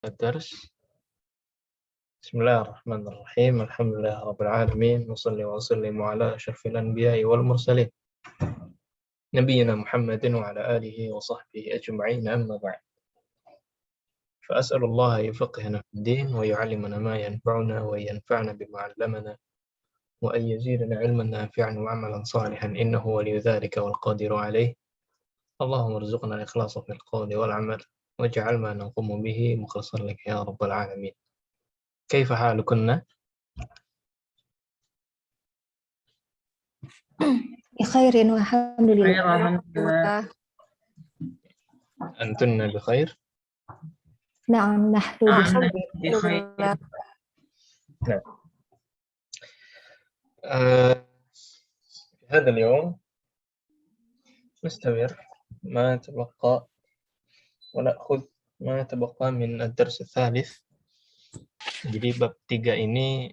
الدرس. بسم الله الرحمن الرحيم. الحمد لله رب العالمين، وصلي وسلم على أشرف الأنبياء والمرسلين نبينا محمد وعلى آله وصحبه أجمعين، أما بعد. فأسأل الله يفقهنا في الدين ويعلمنا ما ينفعنا وينفعنا بما علمنا وأن يزيدنا علما نافعا وعملا صالحا إنه ولي ذلك والقادر عليه. اللهم ارزقنا الإخلاص في القول والعمل واجعل ما نقوم به مخلصا لك يا رب العالمين. كيف حالكن؟ بخير والحمد لله. أنتن بخير؟ نعم نحن بخير. نعم. في هذا اليوم نستمر ما تبقى ونأخذ ما تبقى من الدرس الثالث. Jadi bab 3 ini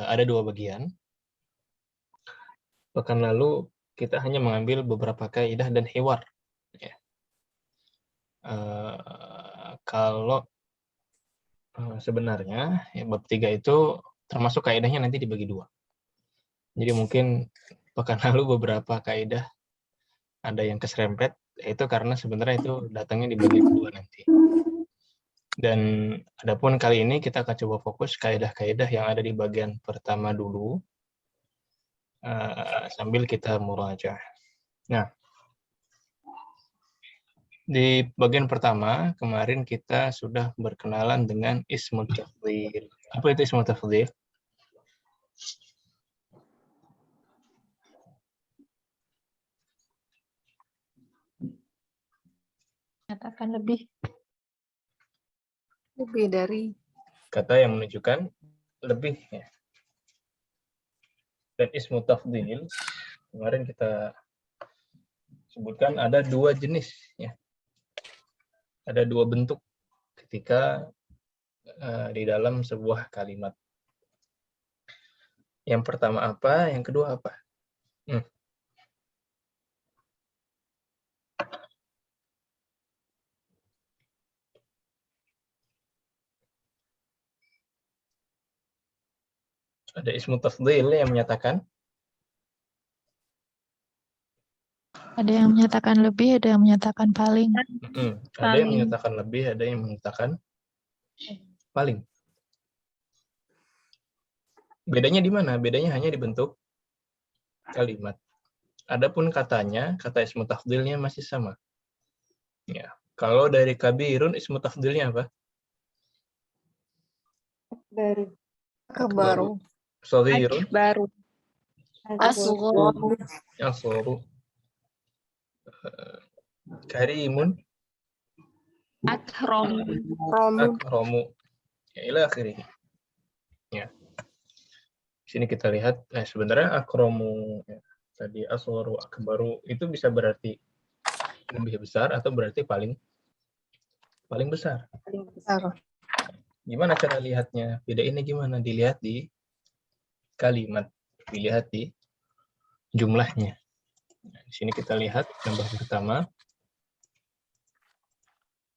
ada 2 bagian. Pekan lalu kita hanya mengambil beberapa kaidah dan hiwar. Ya. Kalau sebenarnya ya, bab 3 itu termasuk kaidahnya nanti dibagi 2. Jadi mungkin pekan lalu beberapa kaidah ada yang keserempet, itu karena sebenarnya itu datangnya dibagi 2 nanti. Dan adapun kali ini kita akan coba fokus kaidah-kaidah yang ada di bagian pertama dulu, sambil kita murajaah. Nah, di bagian pertama kemarin kita sudah berkenalan dengan ismul tafdhil. Apa itu ismul tafdhil? Menyatakan lebih dari Kata yang menunjukkan lebih, ya. Dan ismul tafdhil kemarin kita sebutkan ada 2 jenis, ya. Ada 2 bentuk ketika di dalam sebuah kalimat. Yang pertama apa? Yang kedua apa? Ada ismu tafdhil yang menyatakan ada yang menyatakan lebih, ada yang menyatakan paling. Ada yang menyatakan lebih, ada yang menyatakan paling. Bedanya di mana? Bedanya hanya di bentuk kalimat. Adapun katanya, kata ismu tafdhilnya masih sama. Ya. Kalau dari kabirun, ismu tafdhilnya apa? Baru. Shaghirun, Baru. Asghar. asgharu, karimun, Akram. akramu, ya, ila akhirih. Ya. Di sini kita lihat, sebenarnya akramu, ya, tadi asgharu, akbaru, itu bisa berarti lebih besar atau berarti paling besar. Gimana cara lihatnya? Bedainnya gimana? Dilihat di kalimat, dilihat di jumlahnya. Nah, di sini kita lihat contoh pertama.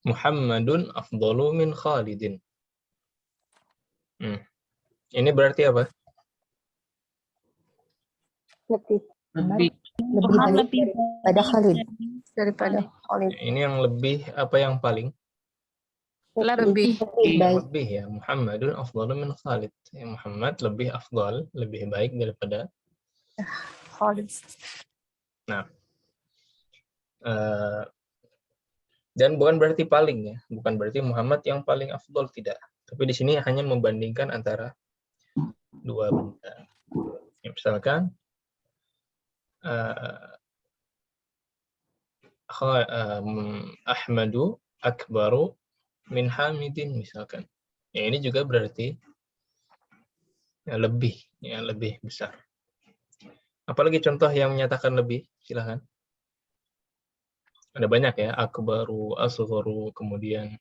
Muhammadun afdalu min Khalidin. Ini berarti apa? Lebih daripada Khalid. Ini yang lebih apa yang paling? Lebih. Baik. Lebih, ya. Muhammadun afdalu min Khalid. Ya, Muhammad lebih afdal, lebih baik daripada Khalid. Nah, dan bukan berarti paling, ya, bukan berarti Muhammad yang paling afdal, tidak. Tapi di sini hanya membandingkan antara 2 benda. Ya, misalkan Ahmadu akbaru min Hamidin, misalkan. Ya, ini juga berarti ya, lebih besar. Apalagi contoh yang menyatakan lebih, silakan. Ada banyak, ya, akbaru, asgharu, kemudian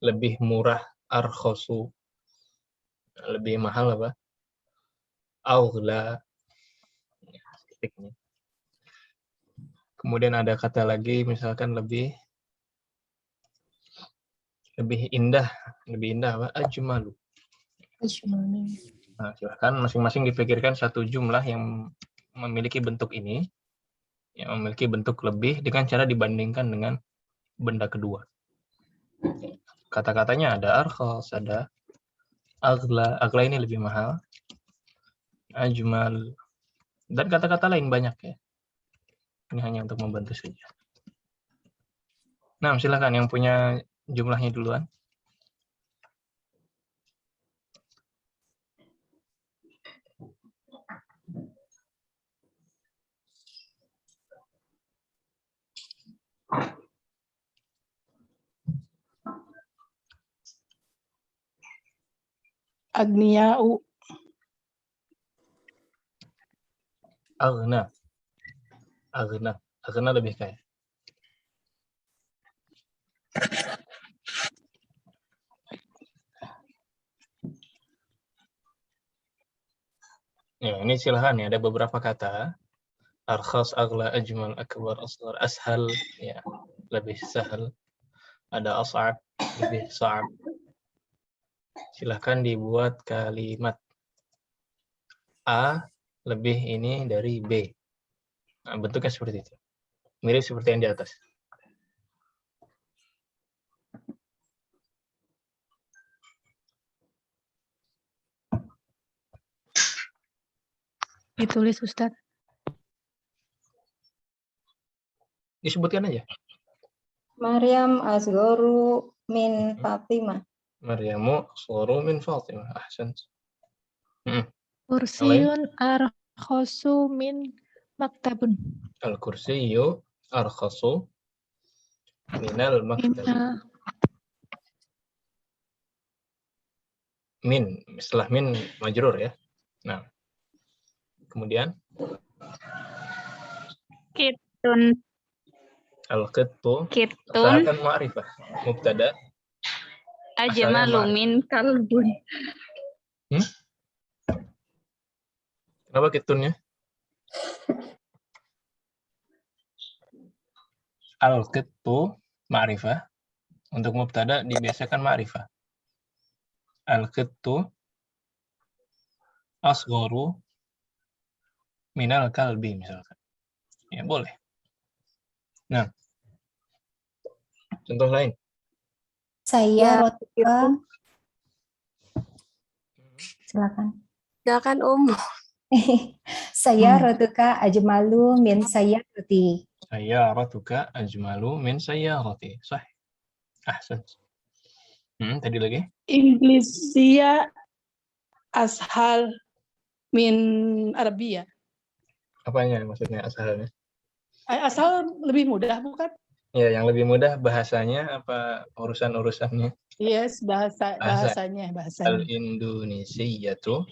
lebih murah, arkhosu, lebih mahal apa? Aghla. Kemudian ada kata lagi, misalkan lebih Lebih indah apa? Ajmalu. Nah, silahkan masing-masing dipikirkan satu jumlah yang memiliki bentuk ini, yang memiliki bentuk lebih dengan cara dibandingkan dengan benda kedua. Kata-katanya ada arkhas, ada aghla. Aghla ini lebih mahal. Ajmal. Dan kata-kata lain banyak ya. Ini hanya untuk membantu saja. Nah, silakan yang punya jumlahnya duluan. Agniya'u. Aghna. Aghna lebih kaya. Ya, ini silahkan ya. Ada beberapa kata. Arkhas, aghla, ajmal, akbar, asghar, ashal. Ya, lebih sahal. Ada as'ab, lebih sa'ab. Silahkan dibuat kalimat. A lebih ini dari B. Nah, bentuknya seperti itu. Mirip seperti yang di atas. Ditulis Ustaz. Disebutkan aja. Maryam asgharu min Fatimah. Maryamu asgharu min Fatimah. Ahsan. Kursiyun arkhasu min maktabun. Al-kursiyyu arkhasu minal maktab. Min, setelah min majrur ya. Nah, kemudian Kitun. al-qittu Kitun. usahakan ma'rifah. Mubtada. Ajmalu min kalbun. Kenapa kitunnya? Al-qittu ma'rifah. Untuk mubtada dibiasakan ma'rifah. Al-qittu asgharu minal kalbi misalkan. Ya, boleh. Nah, contoh lain. Saya rotuka. Silakan. Silakan Saya rotuka ajmalu min sayyarati. Sayyaratuka ajmalu min sayyarati. Sahih. Ahsan. Tadi lagi? Inggrisya ashal min Arabia. Apanya maksudnya asalnya? Asal lebih mudah bukan? Ya, yang lebih mudah bahasanya apa urusan-urusannya? Yes, bahasanya. Al-Indonesiyyatu.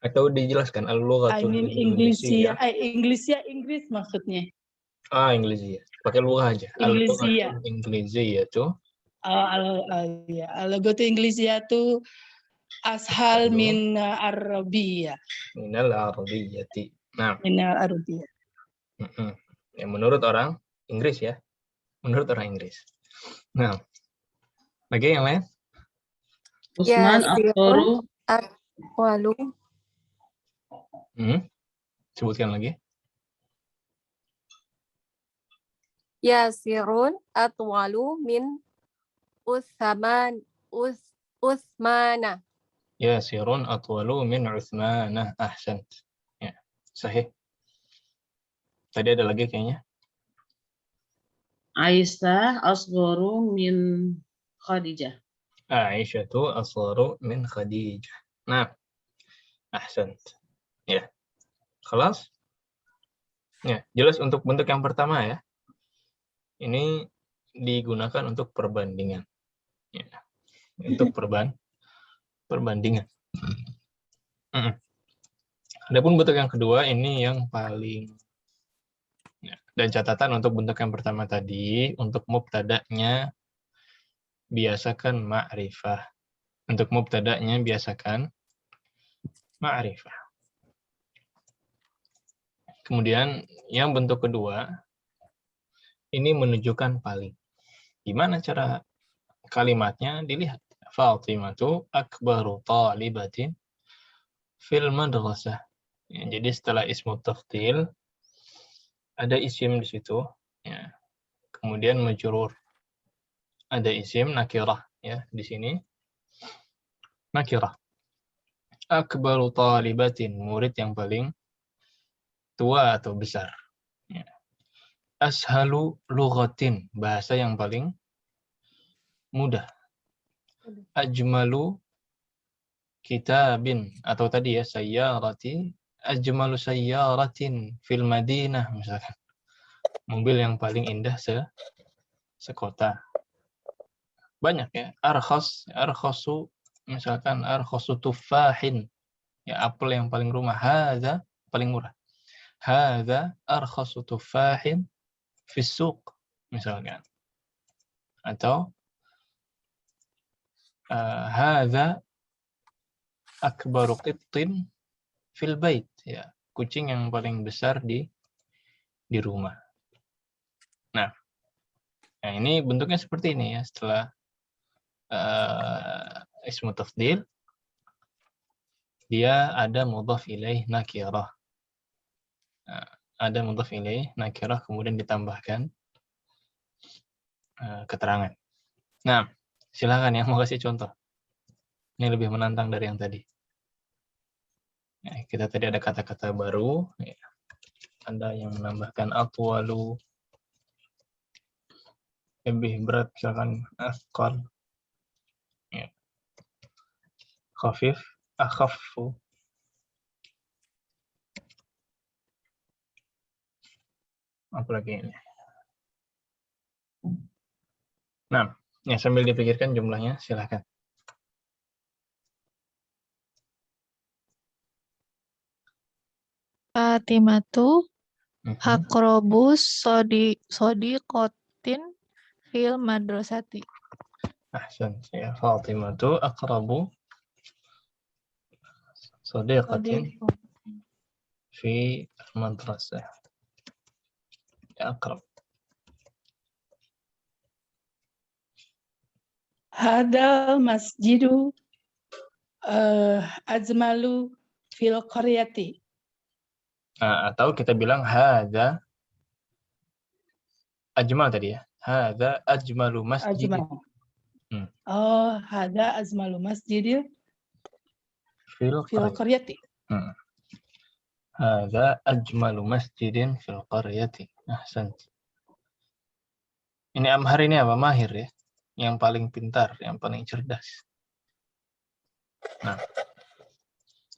Atau dijelaskan al-lughatul Inggrisya, Indonesia. Inggris maksudnya. Inggrisiyah. Pakai lughah aja. Inggrisiyah. Al-lughatul Indonesia Al-lughatul Inggrisya itu ashal min Arabia. minal arabiyyati. Nah, Min Arabia. ya, menurut orang Inggris ya. Menurut orang Inggris. Nah, lagi yang lain? Usman Aktoru Walu. Sebutkan lagi. Yasirun atwalu min Uthmana. Yasirun atwalu min Uthmana. Ahsan. Ya, sahih. Tadi ada lagi kayaknya. Aisyah asgharu min Khadijah. Aisyatu asgharu min Khadijah. Nah, ahsan. Ya. Kelas? Ya, jelas untuk bentuk yang pertama ya. Ini digunakan untuk perbandingan. Ya. Untuk perbandingan. Adapun bentuk yang kedua ini yang paling ya. Dan catatan untuk bentuk yang pertama tadi, untuk mubtada'nya biasakan ma'rifah. Untuk mubtada'nya biasakan ma'rifah. Kemudian yang bentuk kedua ini menunjukkan paling. Gimana cara kalimatnya dilihat. Fatimatu akbaru talibatin fil madrasah. Ya, jadi setelah ismu tafdil ada isim di situ, ya. Kemudian majrur. Ada isim nakirah, ya, di sini. Nakirah. Akbaru talibatin, murid yang paling tua atau besar. Ya. Ashalu lughatin, bahasa yang paling mudah. Ajmalu kitabin, atau tadi ya sayyarati, ajmalu sayyaratin fil madinah, misalkan. Mobil yang paling indah sekota. Banyak ya. Arkhasu, misalkan arkhasu tufahin, ya apel yang paling rumah. Hadza, paling murah. Hadza arkhasu tufahin fis suq, misalkan. Atau hadza akbaru qittin fil bait, ya, kucing yang paling besar di rumah. Nah, ini bentuknya seperti ini ya. Setelah ismu tafdil, dia ada mudhaf ilaih nakirah. Nah, ada mudhaf ilaih nakirah kemudian ditambahkan keterangan. Nah, silakan yang mau kasih contoh. Ini lebih menantang dari yang tadi. Ya, kita tadi ada kata-kata baru. Ya. Ada yang menambahkan atwalu, lebih berat, misalkan asqal, ya. Khafif, akhaffu. Apalagi ini. Nah, ya, sambil dipikirkan jumlahnya, silakan. Fatimatu akrobus sodiqotin fil madrasati. Ahsan, ya. Fatimatu aqrabu sadiqatin fi madrasah. Ya, aqrab. Hadal masjidu ajmalu fil qaryati. Nah, atau kita bilang hadza ajmal tadi ya. Hadza ajmalu masjid. Ajmal. Oh, hada azmalu masjidil fil fil qaryah. qaryati. Hadza ajmalu masjidin fil qaryati. Ahsan. Ini Amhar ini apa? Mahir ya. Yang paling pintar, yang paling cerdas. Nah,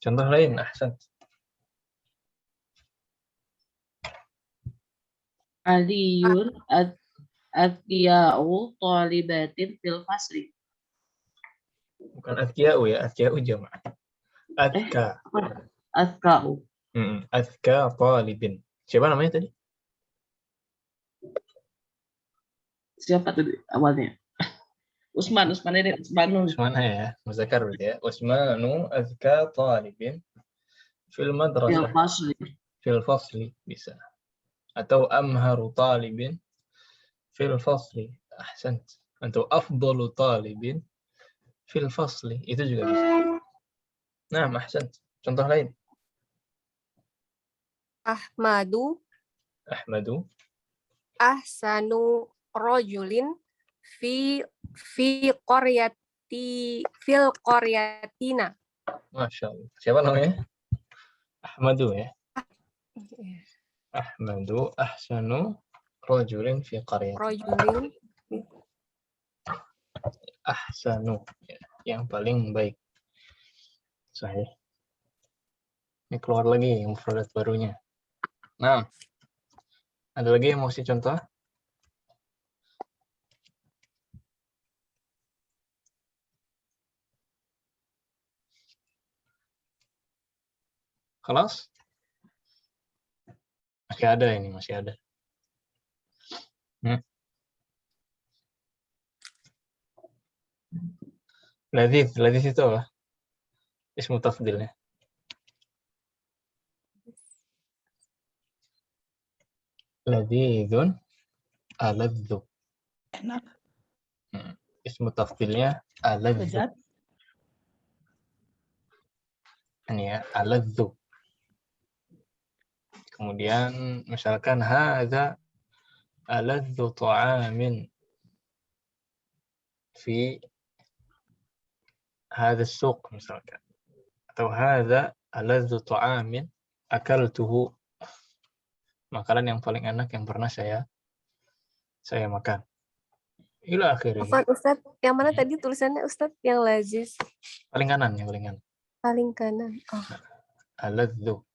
contoh lain, ahsan. Aliyun adkiya'u talibatin fil fasli. Bukan adkiya'u ya, adkiya'u jama'. Adka. Adka'u. Adka talibin. Siapa namanya tadi? Siapa tadi awalnya? Usman ini Usmanu. Usman ya, Muzakkar berarti ya. Usmanu adka talibin fil Fil madrasah. fasli. Fil fasli bisa. Atau amharu talibin fil fasli. Ahsan. Atau afdalu talibin fil fasli. Itu juga bisa. Nah, ahsan. Contoh lain. Ahmadu ahsanu rajulin fi qaryati fil qaryatina. Masya Allah. Siapa namanya? Ahmadu ya. Ahmadu ahsanu rajulin fi qaryati. Rajulin Ahsanu, ya, yang paling baik. Sahih. Ini keluar lagi mufradat barunya. Nah, ada lagi yang mau kasih contoh? Kelas? Masih ada ini, masih ada. Ladith itu apa? Ismu tafdilnya. Ladithun aladzu. Enak. ismu tafdilnya aladzu. Bedat. Ini ya, aladzu. Kemudian misalkan hadza aladzu ta'amin fi hadha as-suq misalkan. Atau hadza aladzu ta'amin akaltuhu. Makanan yang paling enak yang pernah saya makan. Ila akhirnya. Afwan Ustadz, yang mana tadi tulisannya Ustadz? Yang lazis. Paling kanan, yang paling kanan. Paling kanan. Oh. Aladzu.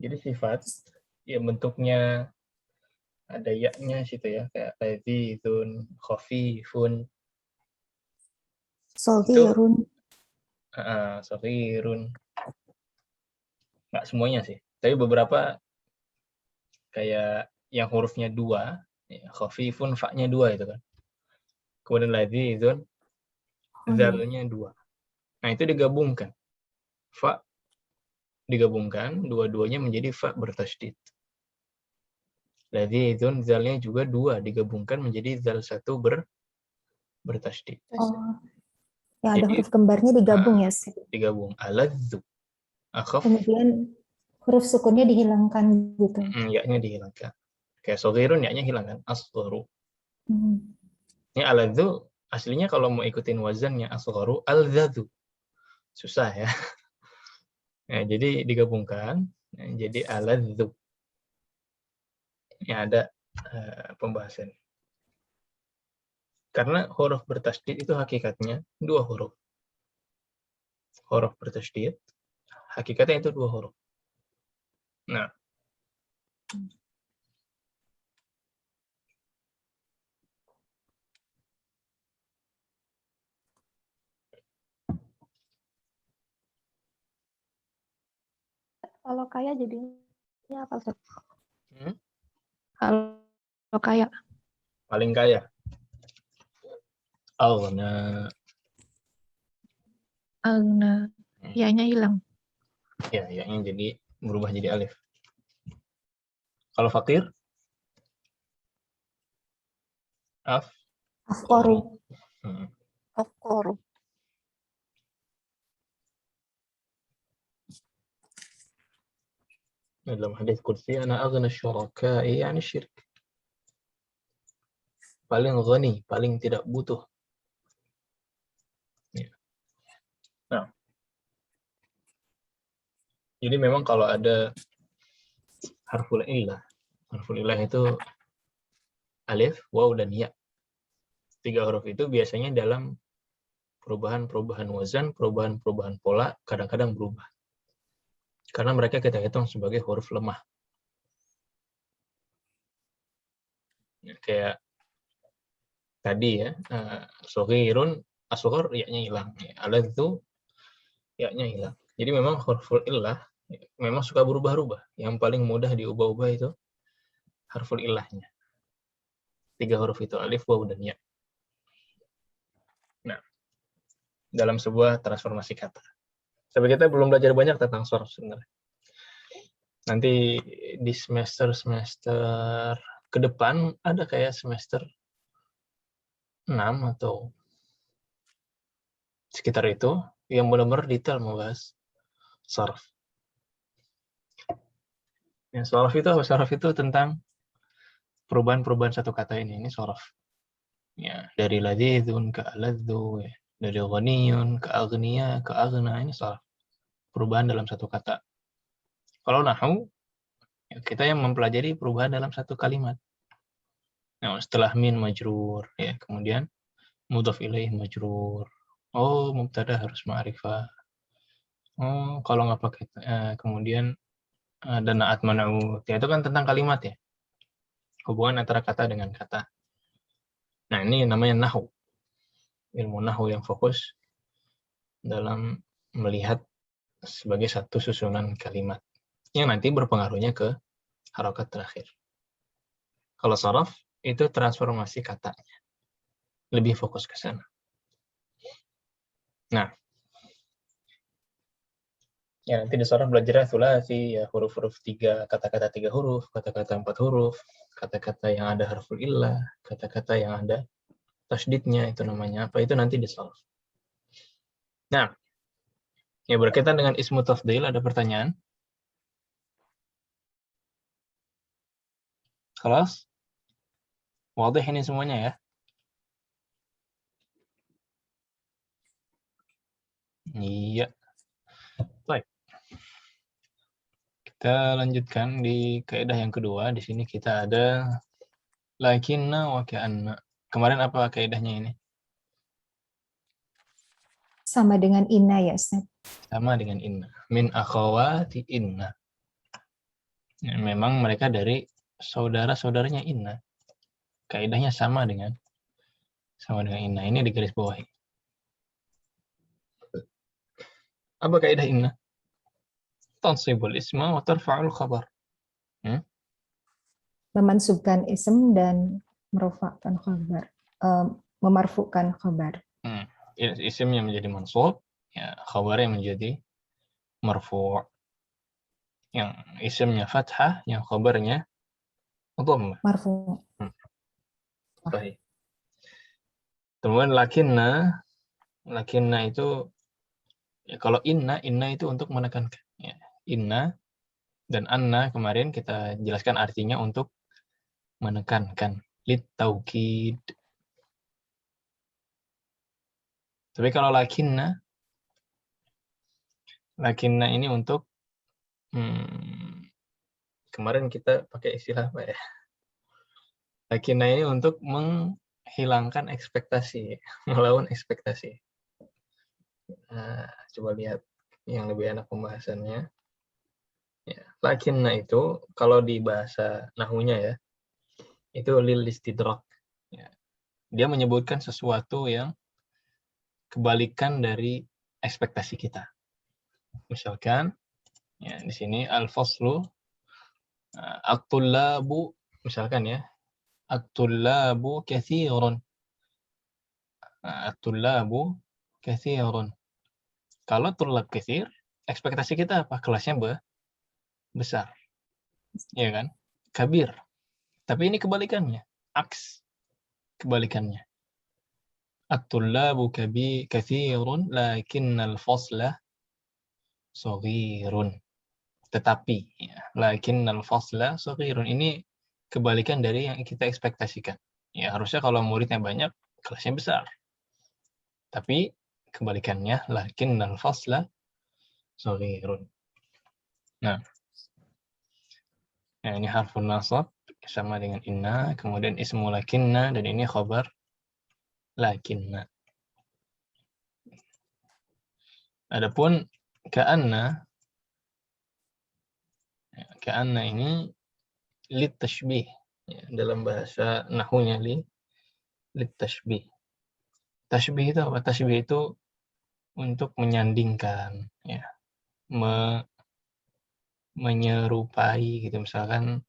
Jadi sifat ya bentuknya ada ya-nya situ ya, kayak ladzizun, khafifun, Soghirun. saghirun. Nggak semuanya sih, tapi beberapa kayak yang hurufnya 2, ya, khafifun, fa-nya 2 itu kan. Kemudian ladzizun, zalnya 2. Nah, itu digabungkan. Fa digabungkan, dua-duanya menjadi fa bertasydid. Ladzizun, zalnya juga 2 digabungkan menjadi zal 1 bertasydid. Oh. Ya, ada Jadi, huruf kembarnya digabung ya. Digabung. Aladzu. Akhaf, Kemudian huruf sukunnya dihilangkan gitu. ya-nya dihilangkan. Kayak saghirun, ya-nya hilang kan. Asgharu. Hmm. Ini aladzu aslinya kalau mau ikutin wazannya asgharu alzadzu. Susah ya. Nah, jadi digabungkan jadi aladzu. Ini ada pembahasan. Karena huruf bertasydid itu hakikatnya 2 huruf. Huruf bertasydid hakikatnya itu 2 huruf. Nah, Kalau kaya jadinya apa, Ustaz? hmm? Kalau kaya. Paling kaya. Aghna. Agna. Ya-nya hilang. Ya, ya-nya jadi berubah jadi alif. Kalau fakir? Afqaru. Afqaru. Dalam hadis qudsi, ana aghna syuraka'i, yani syirik. Paling ghani, paling tidak butuh. Ya. Nah, jadi memang kalau ada harful illah itu alif, waw, dan ya. 3 huruf itu biasanya dalam perubahan-perubahan wazan, perubahan-perubahan pola, kadang-kadang berubah. Karena mereka kita hitung sebagai huruf lemah. Ya, kayak tadi ya, saghirun, asghar, ya-nya hilang. Aladzu, ya-nya hilang. Jadi memang huruful illah memang suka berubah-ubah. Yang paling mudah diubah-ubah itu harful illahnya. 3 huruf itu, alif, waw, dan ya. Nah, dalam sebuah transformasi kata. Tapi kita belum belajar banyak tentang sorof sebenarnya. Nanti di semester ke depan ada kayak semester 6 atau sekitar itu yang benar-benar detail membahas sorof. Ya, sorof itu tentang perubahan-perubahan satu kata ini sorof. Ya, dari ladzizun ke aladzu, ya. Dari ghaniyun ke aghniya ke aghna, ini sorof. Perubahan dalam satu kata. Kalau nahwu, ya, kita yang mempelajari perubahan dalam satu kalimat. Nah, setelah min majrur, ya, kemudian mudhaf ilaih majrur. Oh, mubtada harus ma'rifah. Oh, kalau nggak pakai kemudian ada na'at man'ut. Ya, itu kan tentang kalimat ya. Hubungan antara kata dengan kata. Nah, ini namanya nahwu. Ilmu nahwu yang fokus dalam melihat sebagai satu susunan kalimat yang nanti berpengaruhnya ke harokat terakhir. Kalau sorof itu transformasi katanya, lebih fokus ke sana. Nah, Ya, nanti di sorah belajar sulasi, ya huruf-huruf 3, kata-kata 3 huruf, kata-kata 4 huruf, kata-kata yang ada harful illah, kata-kata yang ada tasydidnya, itu namanya apa, itu nanti di sorah. Nah, ya berkaitan dengan ismu tafdil, ada pertanyaan? Kelas? Wadih ini semuanya ya? Iya. Baik. Kita lanjutkan di kaidah yang kedua. Di sini kita ada lakinna wa ka'anna. Kemarin apa kaidahnya ini? Sama dengan inna ya Ustaz. Sama dengan inna. Min akhawati inna. Ya, memang mereka dari saudara-saudaranya inna. Kaidahnya sama dengan inna. Ini di garis bawahi. Apa kaidah inna? Tansibul isma wa tarfa'ul khabar. Memansubkan ism dan merofakkan khabar. Memarfukan khabar. Isimnya menjadi mansub, ya, khabarnya menjadi marfu'. Yang isimnya fathah, yang khabarnya dhammah. Marfu. Baik. Kemudian lakinna itu ya, kalau inna itu untuk menekankan. Ya. Inna dan anna kemarin kita jelaskan artinya untuk menekankan. Lit taukid. Tapi kalau lakinna ini untuk kemarin kita pakai istilah apa ya? Lakinna ini untuk menghilangkan ekspektasi, melawan ekspektasi. Nah, coba lihat yang lebih enak pembahasannya. Ya, lakinna itu kalau di bahasa nahunya ya, itu lil istidrak. Ya. Dia menyebutkan sesuatu yang kebalikan dari ekspektasi kita. Misalkan ya di sini al-faslu at-tullabu, misalkan ya, at-tullabu katsirun. At-tullabu katsirun. Kalau tullab katsir, ekspektasi kita apa? Kelasnya besar. Ya kan? Kabir. Tapi ini kebalikannya. Aks. Kebalikannya. At-tullabu katsirun lakinnal fasla shaghirun. Tetapi ya, lakinnal fasla shaghirun, ini kebalikan dari yang kita ekspektasikan. Ya, harusnya kalau muridnya banyak, kelasnya besar. Tapi kebalikannya lakinnal fasla shaghirun. Nah, ini harfun nasab sama dengan inna, kemudian ismu lakinna, dan ini khabar lakinna. Adapun ka'anna ini lit tashbih, ya, dalam bahasa nahunya lit tashbih. Tashbih itu apa? Tashbih itu untuk menyandingkan, ya, menyerupai gitu. Misalkan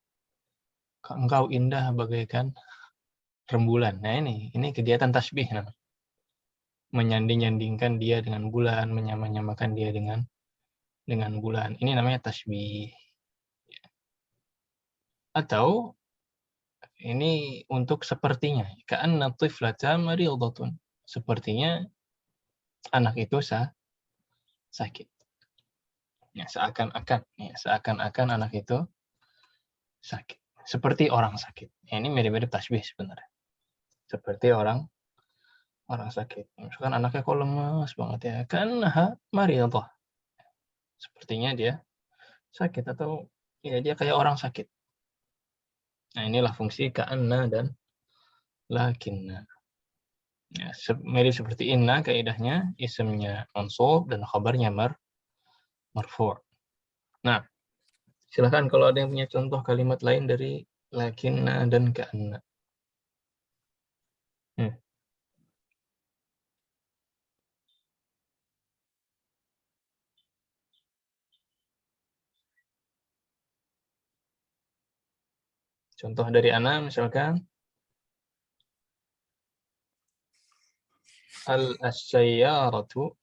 engkau indah bagaikan rembulan. Nah, ini kegiatan tashbih namanya. Menyanding-nyandingkan dia dengan bulan, menyamakan dia dengan bulan. Ini namanya tashbih. Atau ini untuk sepertinya. Ka'anna tiflata maridatun. Sepertinya anak itu sakit. Ya, seakan-akan anak itu sakit. Seperti orang sakit. Ya, ini mirip-mirip tashbih sebenarnya. Seperti orang sakit. Misalkan anaknya kok lemas banget ya. Ka'annaha maridah. Sepertinya dia sakit, atau ya dia kayak orang sakit. Nah, inilah fungsi ka'anna dan lakinna. Ya, mirip seperti inna, kaidahnya isimnya mansub dan khabarnya marfu'. Nah, silakan kalau ada yang punya contoh kalimat lain dari lakinna dan ka'anna. Contoh dari ana misalkan al-sayyaratu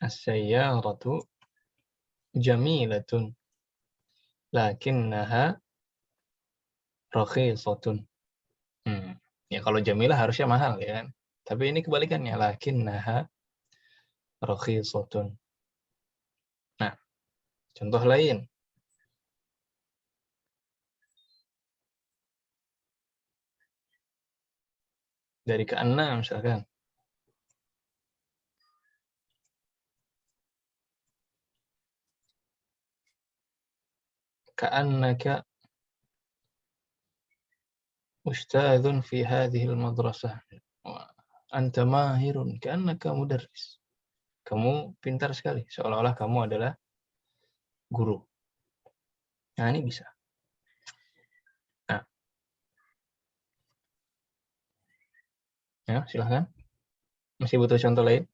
As-sayyaratu jamilatun lakinnaha rakhisatun. Ya kalau jamilah harusnya mahal ya kan. Tapi ini kebalikannya, lakinnaha rakhisatun. Nah, contoh lain. Dari ke-6 misalkan. Ka'annaka ustadzun fi hadhihi al-madrasah. Anta mahirun ka'annaka mudarris. Kamu pintar sekali, seolah-olah kamu adalah guru. Nah, ini bisa. Nah. Ya, silahkan. Masih butuh contoh lain?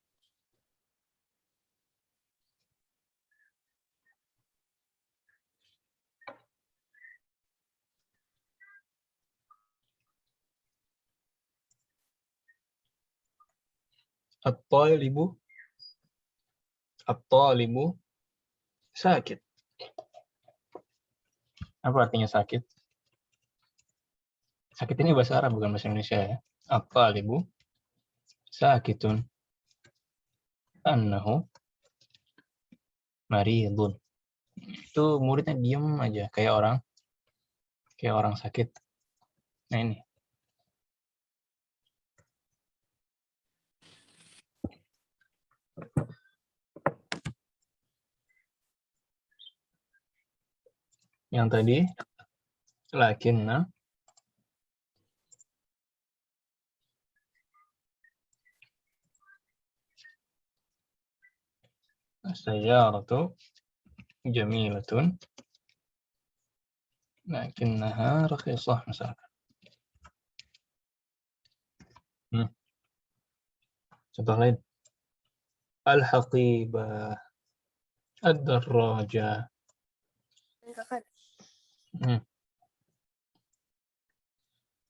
At-talibu sakit. Apa artinya sakit? Sakit ini bahasa Arab bukan bahasa Indonesia ya. At-talibu sakitun annahu maridun. Itu muridnya diem aja kayak orang sakit. Nah ini. Yang tadi lakinna as-sayyaratu jamilatun lakinnaha rakhisah misalkan. Contoh lain. Al-haqibah, ad-darraja.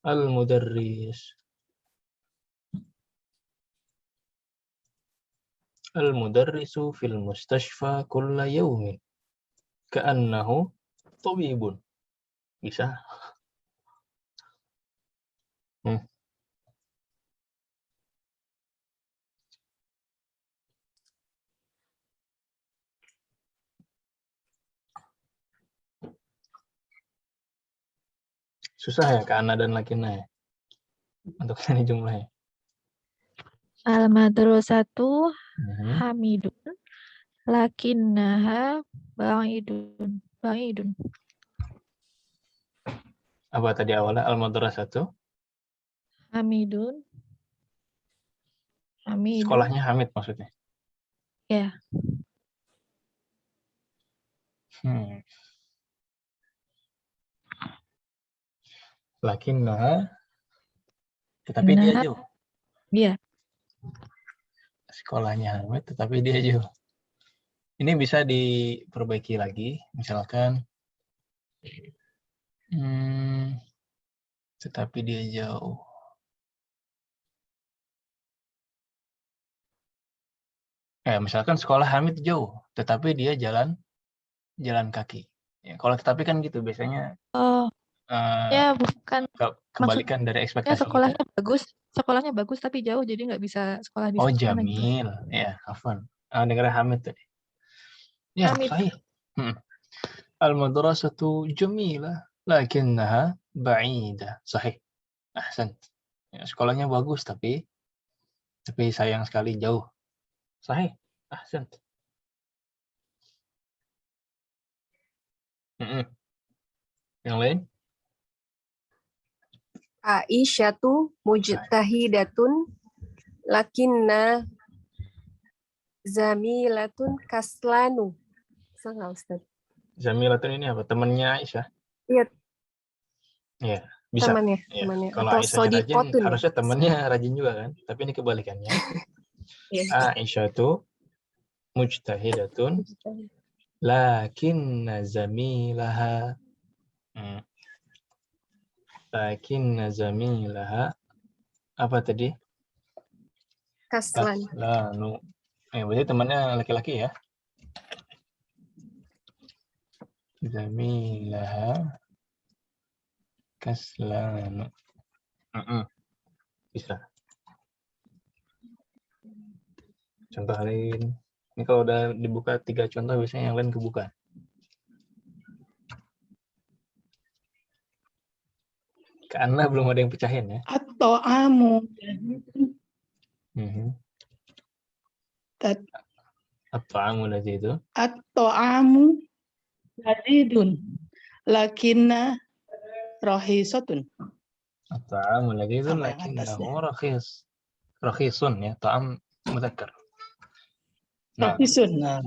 Al-mudarris. Al-mudarrisu fil mustashfa kulla yawmin. Ka'annahu tabibun. Bisa. Susah ya kana dan lakinna ya. Untuk ini jumlahnya. Al-madrasatu hamidun lakinnaha ba'idun. Apa tadi awalnya? Al-madrasatu? Hamidun. Sekolahnya Hamid maksudnya? Ya. Lakinnaha, tetapi dia jauh. Iya. Sekolahnya Hamid, tetapi dia jauh. Ini bisa diperbaiki lagi, misalkan tetapi dia jauh. Misalkan sekolah Hamid jauh, tetapi dia jalan kaki. Ya, kalau tetapi kan gitu biasanya. Ya bukan. Kebalikan dari ekspektasi sekolahnya kita. Sekolahnya bagus tapi jauh jadi nggak bisa sekolah di sana. Jamil. Gitu. Ya, afwan. Dengar Hamid tadi. Ya, Hamid. sahih. Al-madrasatu jamilah lakinnaha ba'idah. Sahih. Ahsan. Ya, sekolahnya bagus tapi sayang sekali jauh. Sahih. Ahsan. Yang lain? Aisyatu mujtahidatun lakinna zamilatun kaslanu. Salah Ustaz. Zamilatun ini apa? Temannya Aisyah? Iya. Iya, bisa. Temannya. Kalau Atau Aisyahnya rajin, ya? harusnya temannya rajin juga kan? Tapi ini kebalikannya. Aisyatu mujtahidatun lakinna zamilaha apa tadi? Kaslanu. Berarti temannya laki-laki ya. Zamilaha kaslanu. Bisa. Contoh lain. Ini kalau udah dibuka 3 contoh, biasanya yang lain kebuka. Karena belum ada yang pecahin ya. At-ta'amu At-ta'amu ladzi itu. At-ta'amu ladidun lakinna rahisatun. At-ta'amu ladzi itu Sama yang lakinnahu atasnya. rakhis. Rakhisun ya, ta'am mudzakkar. Nah, Rahisun. Nah,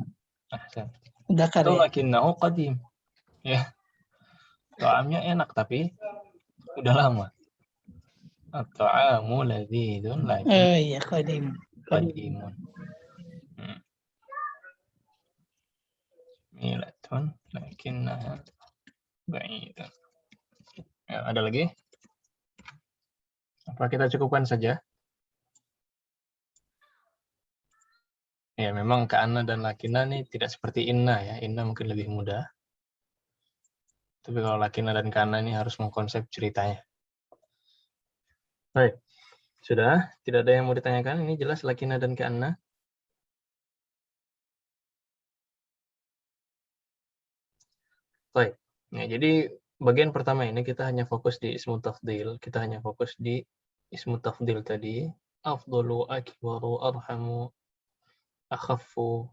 ahsan. udah Atau kare. lakinnahu qadim. Ya. Ta'amnya enak tapi udah lama. At-ta'amu ladzidun lakin Iya, qadim. qadimun. Milatun lakinnaha ba'idun. Ya, ada lagi? Apa kita cukupkan saja? Ya, memang ka'anna dan lakinna ini tidak seperti inna ya. Inna mungkin lebih mudah. Tapi kalau lakinna dan ka'anna ini harus mengkonsep ceritanya. Baik. Sudah? Tidak ada yang mau ditanyakan? Ini jelas lakinna dan ka'anna? Baik. Nah, jadi bagian pertama ini kita hanya fokus di ismu tafdil. Kita hanya fokus di ismu tafdil tadi. Afdalu, akbaru, arhamu, akhaffu,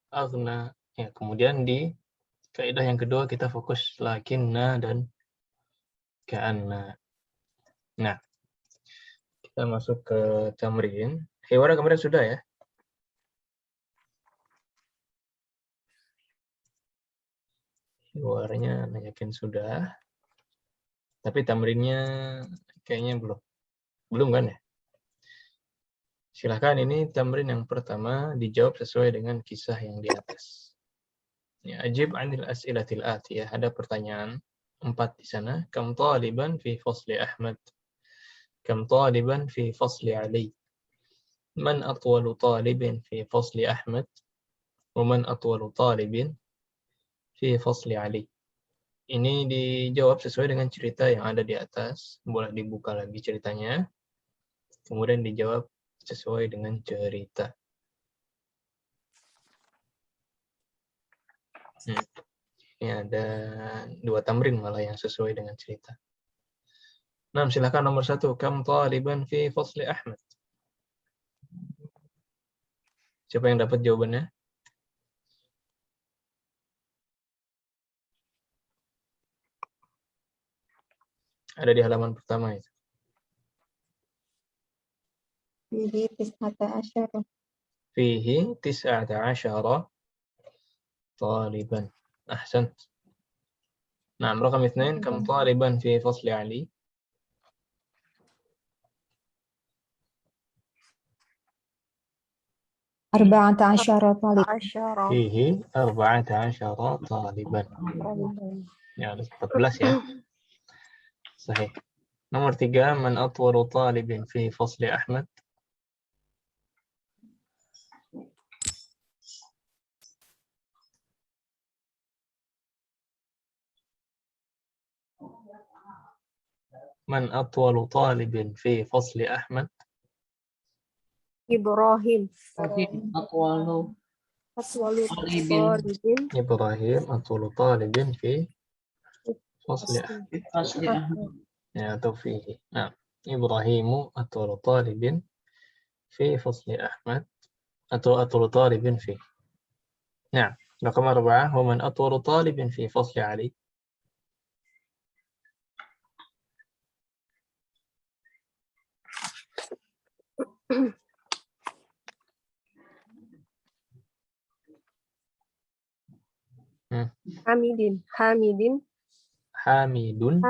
aghna. Ya, kemudian di kaidah yang kedua kita fokus lakinna dan ka'anna. Nah, kita masuk ke tamrin. Hiwara kemarin sudah ya? Hiwarnya yakin sudah. Tapi tamrinnya kayaknya belum. Belum kan ya? Silahkan, ini tamrin yang pertama dijawab sesuai dengan kisah yang di atas. Ya, ajib anil as'ilatil atiyah. Ada pertanyaan 4 di sana. Kam taliban fi fasli Ahmad? Kam taliban fi fasli Ali? Man atwalu talibin fi fasli Ahmad? Wa man atwalu talibin fi fasli Ali? Ini dijawab sesuai dengan cerita yang ada di atas. Boleh dibuka lagi ceritanya. Kemudian dijawab sesuai dengan cerita. Ini ada 2 tamrin malah yang sesuai dengan cerita. Nah, silakan nomor 1. Kam taliban fi fasli Ahmad? Siapa yang dapat jawabannya? Ada di halaman pertama itu. Fihi tis'ata asyara. Fihi 19 طالبا. أحسنت. نعم، رقم 2. كم طالبا في فصل علي؟ Arba'ata asyara talib. فيه 14 طالبا. Ya, 14 ya. Sahih. Nomor 3. Man atwalu talibin fi fasli Ahmad? Man atwalu talibin fi fasli Ahmad? Ibrahim. Atwalu Talibin. Ibrahim atwalu talibin fi fasli Ahmad. fasli Ahmad. Ya, atau fihi. Nah, Ibrahimu atwalu talibin fi fasli Ahmad atau atwalu talibin fi. Nah, رقم 4. ومن أطول طالب في فصل علي؟ Hamidun.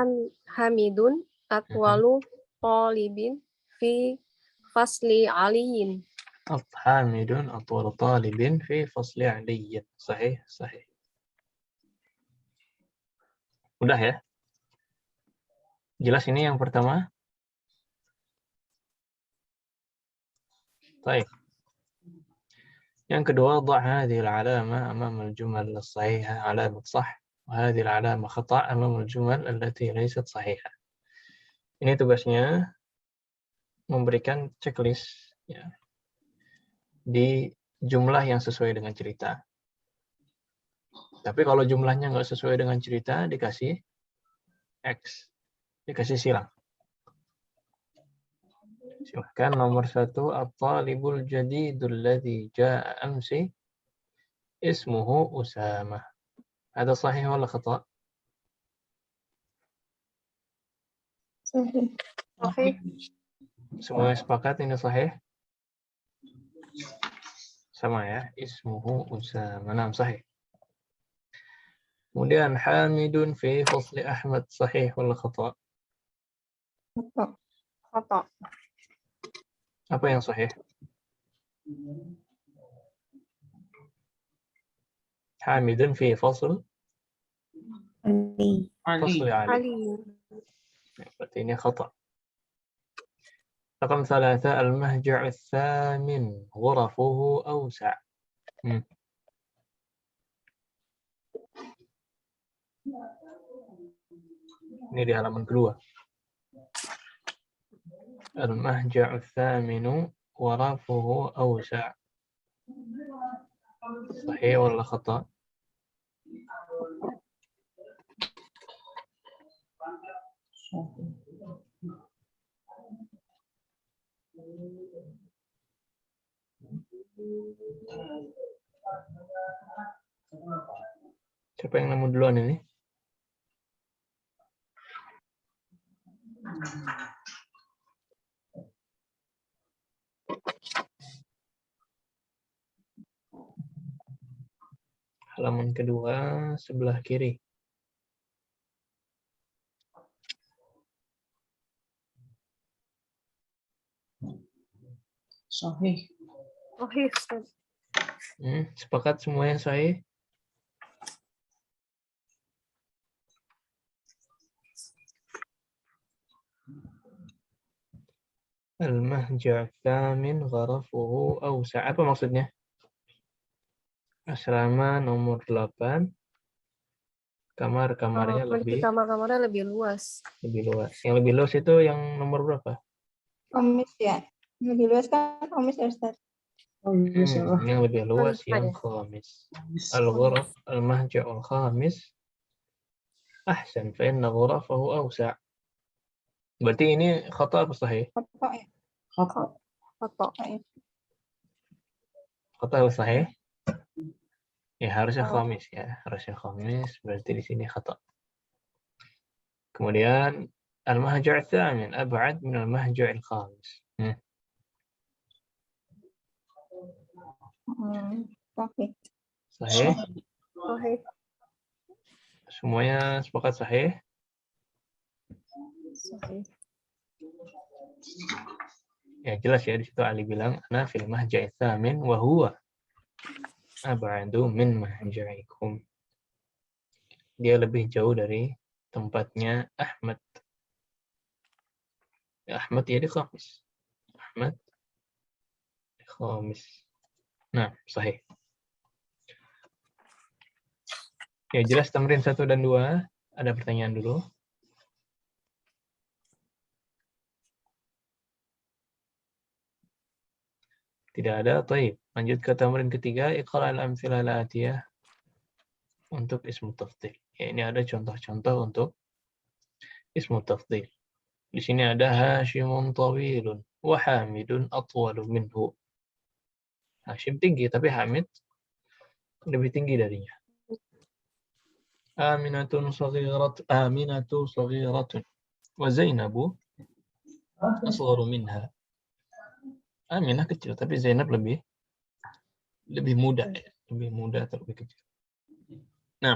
Hamidun atwalu talibin fi fasli aliyin. حامد أطول طالب في فصل علي. صحيح. Udah ya? Jelas ini yang pertama? Baik. Yang kedua, ضع هذه العلامة أمام الجمل الصحيحة علامة صح، وهذه العلامة خطأ أمام الجمل التي ليست صحيحة. Ini tugasnya memberikan checklist ya, di jumlah yang sesuai dengan cerita. Tapi kalau jumlahnya nggak sesuai dengan cerita, dikasih X, dikasih silang. Silahkan nomor 1, at-talibul jadidul ladzi jaa amsi ismuhu Usama. Ada sahih wala khata'? Sahih. Sahih. Semua sepakat ini sahih? Sama ya, ismuhu Usama. Naam, sahih. Kemudian Hamidun fi fasli Ahmad, sahih wala khata'? Khata. Khata. Apa yang sahih? Hamidun fi fasl Ali. fasli Ali. Ali. Berarti ini khata'. رقم 3 المهجع الثامن غرفه أوسع. Ini di halaman kedua. المهجع الثامن غرفه أوسع. صحيح ولا خطأ؟ Siapa yang nemu duluan ini? Halaman kedua sebelah kiri. Sahih. Sahih, Ustaz. Sepakat semuanya sahih? Al-mahja' tsamin gharafuhu awsa'. Apa maksudnya? Asrama nomor 8. Kamar-kamarnya Kamar-kamarnya lebih luas. lebih luas. Yang lebih luas itu yang nomor berapa? Komis ya. Lebih luas kan komis ya, Ustaz? Oh iya salah. Yang lebih luas Khamis yang ada. khamis. Al-ghuraf al-mahja'ul khamis ahsan fa inna ghurafahu awsa'. Berarti ini khata apa sahih? Khata ya. Khata. Khata. Khata apa sahih? Ya harusnya khamis ya, harusnya khamis. Berarti di sini khata. Kemudian al-mahja' ats-tsamin ab'ad min al-mahja' al-khamis. Sahih. Sahih? Sahih. Semuanya sepakat sahih? Sahih. Ya jelas ya, di situ Ali bilang ana fil mahja' ats-tsamin wa huwa ab'adu min mahja'ikum. Dia lebih jauh dari tempatnya Ahmad. Ya, Ahmad ya di khamis. Ahmad di khamis. Nah, sahih. Ya jelas tamrin 1 dan 2. Ada pertanyaan dulu? Tidak ada. Baik. Lanjut ke tamrin ketiga. Iqra' al-amthilah al-atiyah untuk ismu tafdhil. Ya, ini ada contoh-contoh untuk ismu tafdhil. Di sini ada Hashimun tawilun wa Hamidun atwalu minhu. Hashim tinggi, tapi Hamid lebih tinggi darinya. Aminatu saghiratun wa Zainabu asgharu minha. Aminah kecil, tapi Zainab lebih muda ya. Lebih muda atau lebih kecil. Nah,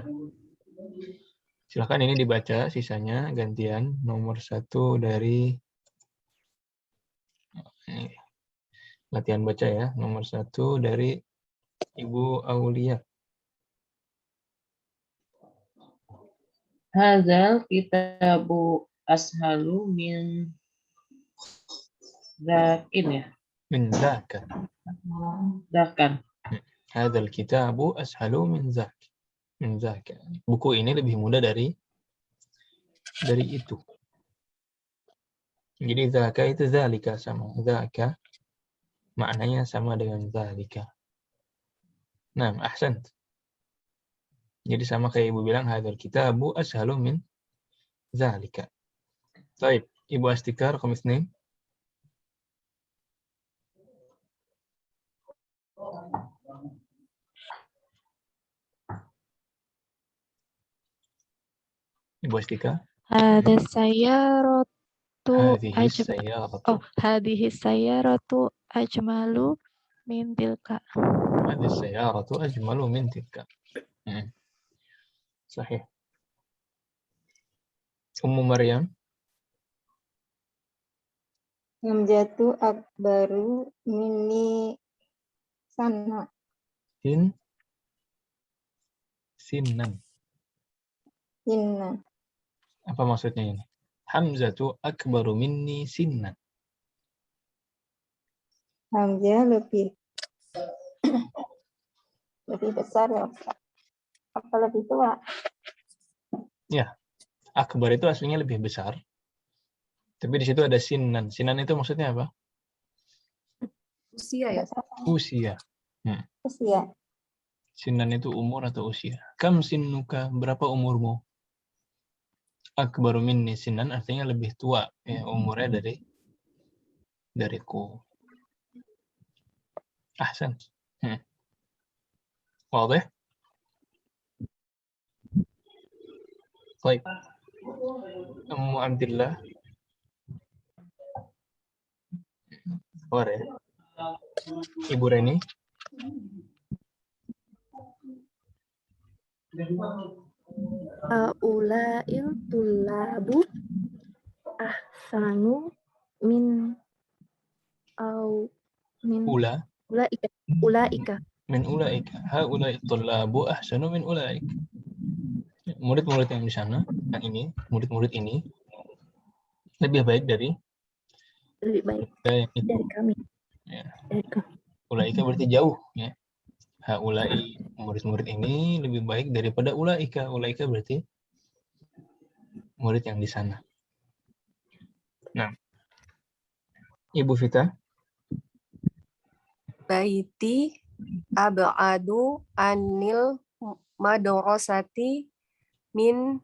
silakan ini dibaca, sisanya gantian nomor 1 dari ini. Latihan baca ya, nomor 1 dari Ibu Aulia. Hadzal kitabu ashalu min zakin ya. Min dzaka. Zakan. Hadzal kitabu ashalu min zak. Min zaka. Buku ini lebih mudah dari itu. Jadi zaka itu zalika sama. Zaka maknanya sama dengan zalika. Nah, ahsan. Jadi sama kayak ibu bilang hadzal kitabu ashalu min zalika. Baik, Ibu Astika raqam 2. Ibu Astika. Hadis sayyaratu Hadhihi ajma. sayyaratu. Oh, hadhihi sayyaratu ajmalu min tilka. Hadhihi sayyaratu ajmalu min tilka. Sahih. Ummu Maryam. Hamzatu akbaru minni sana. Sinnan. Inna. Apa maksudnya ini? Hamzatu akbaru minni sinnan. Hamzah lebih besar ya Ustaz? Apa lebih tua? Ya, akbar itu aslinya lebih besar. Tapi di situ ada sinnan. Sinnan itu maksudnya apa? Usia ya. Usia. Usia. Sinnan itu umur atau usia. Kam sinnuka, berapa umurmu? Akbaru minni sinnan artinya lebih tua ya umurnya dariku. Ahsan. Wadah? Baik. Ummu Abdillah. Kabar ya? Ibu Reni. Ulail tullabu ahsanu min ulaika. Min ulaika. Haulai tullabu ahsanu min ulaika. Murid-murid yang di sana, murid-murid ini lebih baik dari kami. Ya. Dari kami. Ulaika berarti jauh ya. Haulai murid-murid ini lebih baik daripada ulaika. Ulaika berarti murid yang di sana. Nah, Ibu Vita. Baiti ab'adu anil madrasati min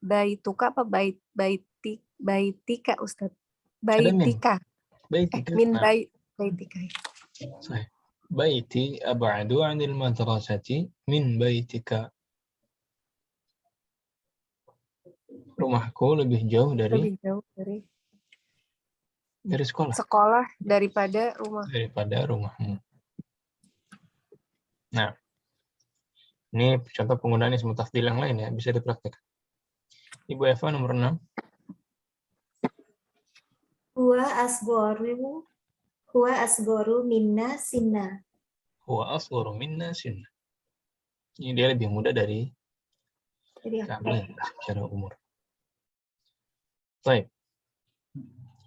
baituka apa baitika Ustaz? Baitika. Baitika. Min baitika. Sahih. Baiti ab'adu anil madrasati min baitika. Rumahku lebih jauh dari sekolah. Sekolah daripada rumahmu. Nah, ini contoh penggunaan ismu tafdhil yang lain ya, bisa dipraktikkan. Ibu Eva nomor 6. Huwa asgoru minna sinna. Huwa asgharu minna sinna. Ini dia lebih muda dari kami secara umur. Baik.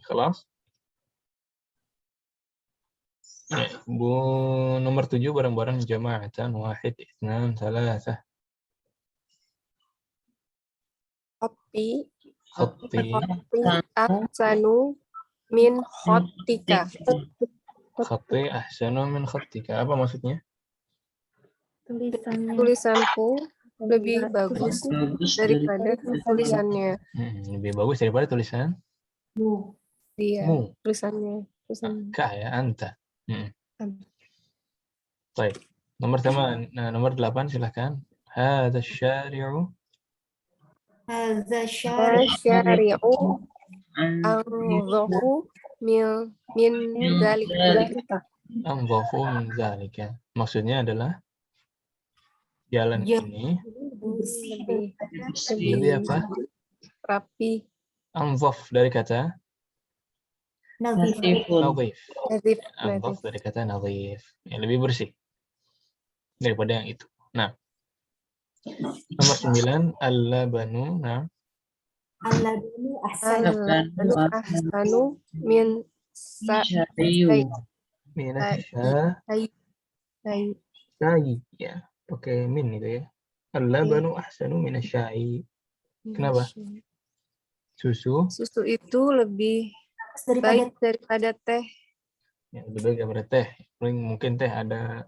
Kelas. Ya, Bu nomor 7 bareng-bareng jama'atan wahid itsnan salasah. khatti Khatti ahsanu min khattika. Khatti ahsanu min khattika. Apa maksudnya? Tulisanku lebih bagus daripada tulisannya. Lebih bagus daripada tulisan Dia mu. tulisannya. Ka ya, anta. Baik. Nomor 8 silakan. Hadza syari'u. Syari'u anzafu min dzalika. Anzafu min dzalika. Maksudnya adalah jalan ini lebih apa? Rapi. Anzaf dari kata Nazifun. nadhif. Anzaf dari kata nadhif. Yang lebih bersih daripada yang itu. Nah, nomor 9 al-labanu. Nah, Al-labanu ahsanu min Syari'u. minasya Syai. Syai ya, pakai min itu ya. Al-labanu ahsanu minasyai. Kenapa? Susu Susu itu lebih Daripada baik daripada teh. ya, lebih baik daripada teh. Mungkin teh ada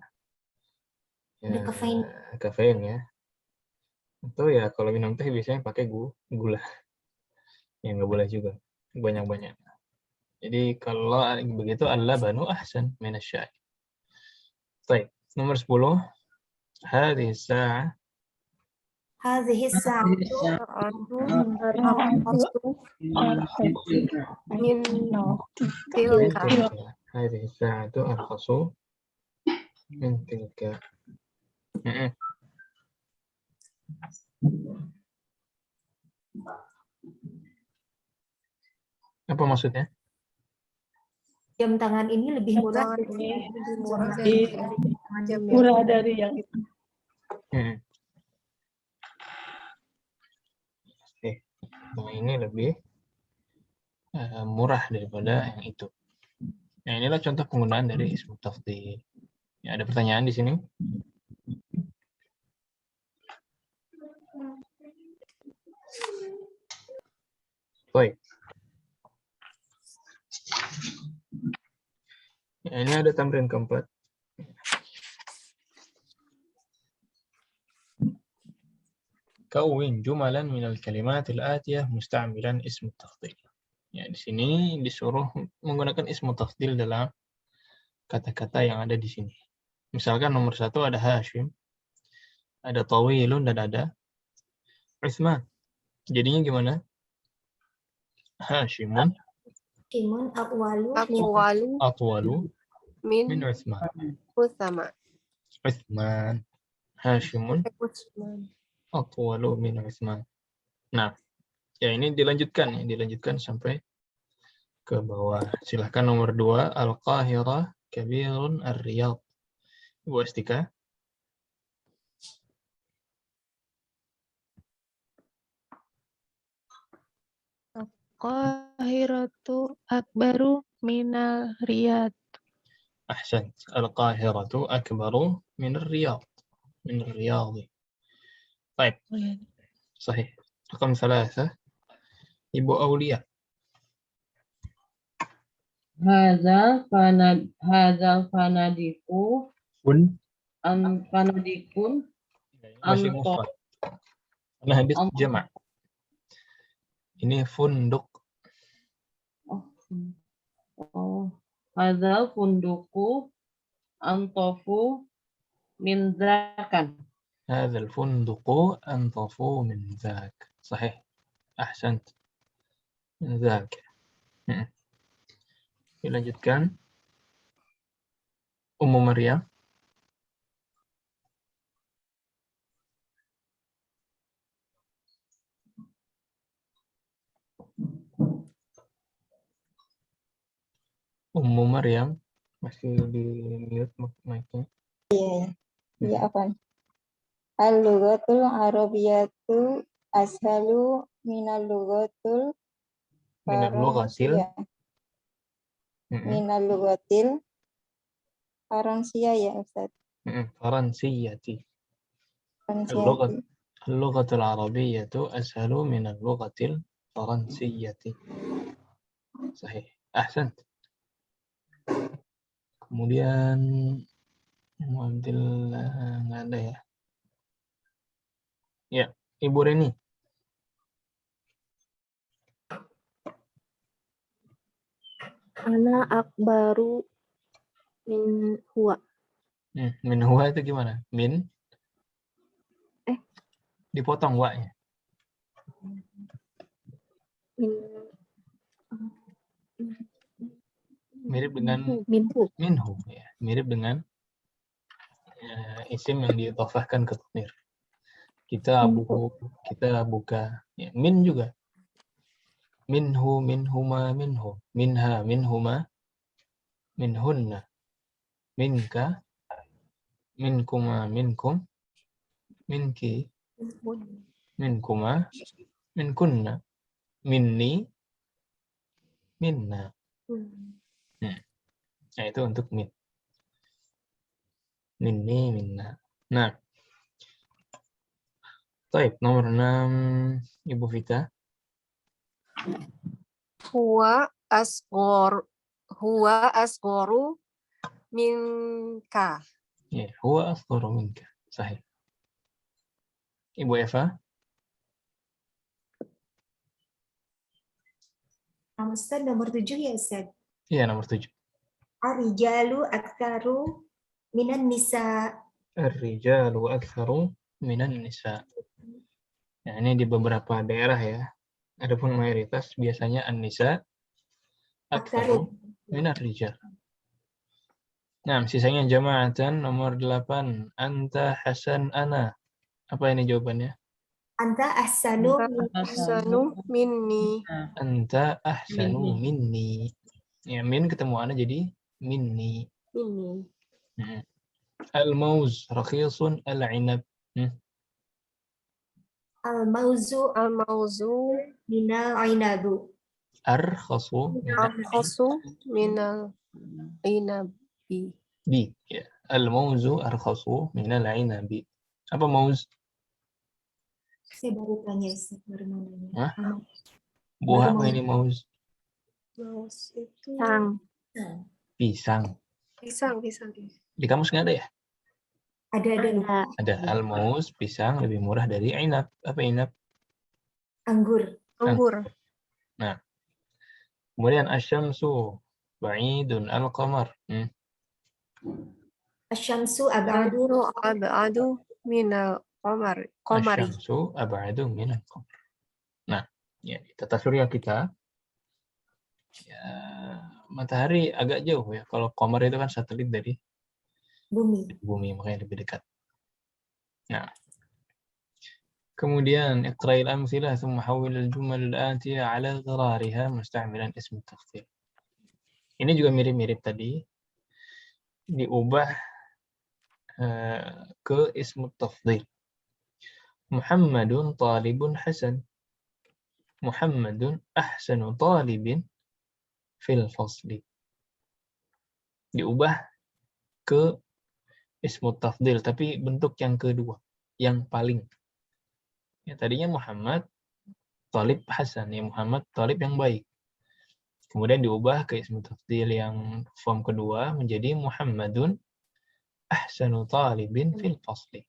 ada kafein. kafein ya. Atau ya kalau minum teh biasanya pakai gula. Ya nggak boleh juga banyak-banyak. Jadi kalau begitu al-labanu ahsan minasyai. Baik, nomor 10. Hadhihi as-sa'ah Hadhihi sa'atu Min min tilka. tilka. Hadhihi as-sa'atu arkhasu min tilka. Apa maksudnya? jam tangan ini lebih murah Tangan ini lebih murah Di- dari jam yang Murah dari yang itu. Nah, ini lebih murah daripada yang itu. Nah, inilah contoh penggunaan dari ismu tafdhil. Ya, ada pertanyaan di sini? Baik. Ya, ini ada tamrin keempat. Kawin jumalan minal kalimatil atiyah musta'milan ismu tafdhil. Ya, di sini disuruh menggunakan ismu tafdhil dalam kata-kata yang ada di sini. Misalkan nomor 1 ada Hashim, ada Tawilun, dan ada Utsman. Jadinya gimana? Hashimun Kimun akwalu Aqwalu min min Utsman. Usama. Utsman. Hashimun Usman. atwalu min Utsman. Nah, ya ini dilanjutkan sampai ke bawah. Silahkan nomor 2, Al-Qahirah kabirun ar-Riyadh. Ibu Astika. Qahiratu akbaru minal Riyadh. Ahsan. Al-Qahiratu akbaru min ar-Riyadh. Min ar-Riyadh. Baik, sahih. Rakam 3. Ibu Aulia. Hadza fanadiku Pun fanadikun masih anto mufrad. Karena hadis jama'. Ini funduk. hadza funduku antofu min zakan. هذا الفندق أنظف من ذاك. صحيح. أحسنت. من ذاك. Dilanjutkan. Ummu Maryam. Ummu Maryam masih di mute mic-nya. Ya apa? Al-lughatul arabiyyatu ashalu minal lughatul Minal lughatil. faransiyah. Minal lughatil faransiyah ya Ustaz. Faransiyati. Faransiyah. اللغة العربية أسهل من اللغة الفرنسية. صحيح. أحسنت. Kemudian Mu'abdil nggak ada ya. Ya, Ibu Reni. ana akbaru min huwa. Min huwa itu gimana? Min? Dipotong wa-nya. Mirip dengan minhu ya. Mirip dengan isim yang diidhafahkan ke dhamir. Kita buka ya, min juga. Minhu, minhuma, minhu, minha, minhuma, minhunna, minka, minkuma, minkum, minki, minkuma, minkunna, minni, minna. Nah, itu untuk min. Minni, minna. Nah, baik, nomor 6 Ibu Vita. Huwa asghoru minka. Ya, huwa asgharu minka. Sahih. Ibu Eva. Ustaz nomor 7 ya Ustaz. Iya, nomor 7. Ar-rijalu aktsaru minan nisa. Ar-rijalu aktsaru minan nisa. Nah, ini di beberapa daerah ya. Adapun mayoritas biasanya an-nisa aktsaru minar rijal. Nah, sisanya jama'atan nomor 8. Anta Hasan ana. Apa ini jawabannya? Anta ahsanu Ahsanu minni. Anta ahsanu minni. Ya, min ketemu ana jadi minni. Minni. Al-mauz rakhisun al-'inab. al-mauzu minal ainabu. Arkhasu minal inabi. bi. Ya. Al-mauzu arkhasu minal 'inabi. Apa mauz? Saya baru tanya Ustaz, baru mau nanya. Hah? Buah apa ini mauz? Maus itu Pisang. pisang. Di kamus nggak ada ya? Ada. Ada al-mauz, pisang lebih murah dari inab. Apa inab? Anggur. Nah, kemudian asyamsu ba'idun al-qamar. Asyamsu abadu Abadu minal qamari. Asyamsu ab'adu minal qamar. Nah, ya di tata surya kita ya, matahari agak jauh ya. Kalau qamar itu kan satelit dari bumi, makanya lebih dekat. Nah, kemudian iqra'il amthilah thumma hawwil al-jumal al-atiyah 'ala gharariha musta'milan ism at-tafdhil. Ini juga mirip-mirip tadi. Diubah ke ism at-tafdhil. Muhammadun talibun hasan. Muhammadun ahsanu talibin fil fasli. Diubah ke ismut tafdil, tapi bentuk yang kedua, yang paling. Ya, tadinya Muhammad talib hasan, ya Muhammad talib yang baik. Kemudian diubah ke ismut tafdil yang form kedua menjadi Muhammadun ahsanu talibin fil fasli.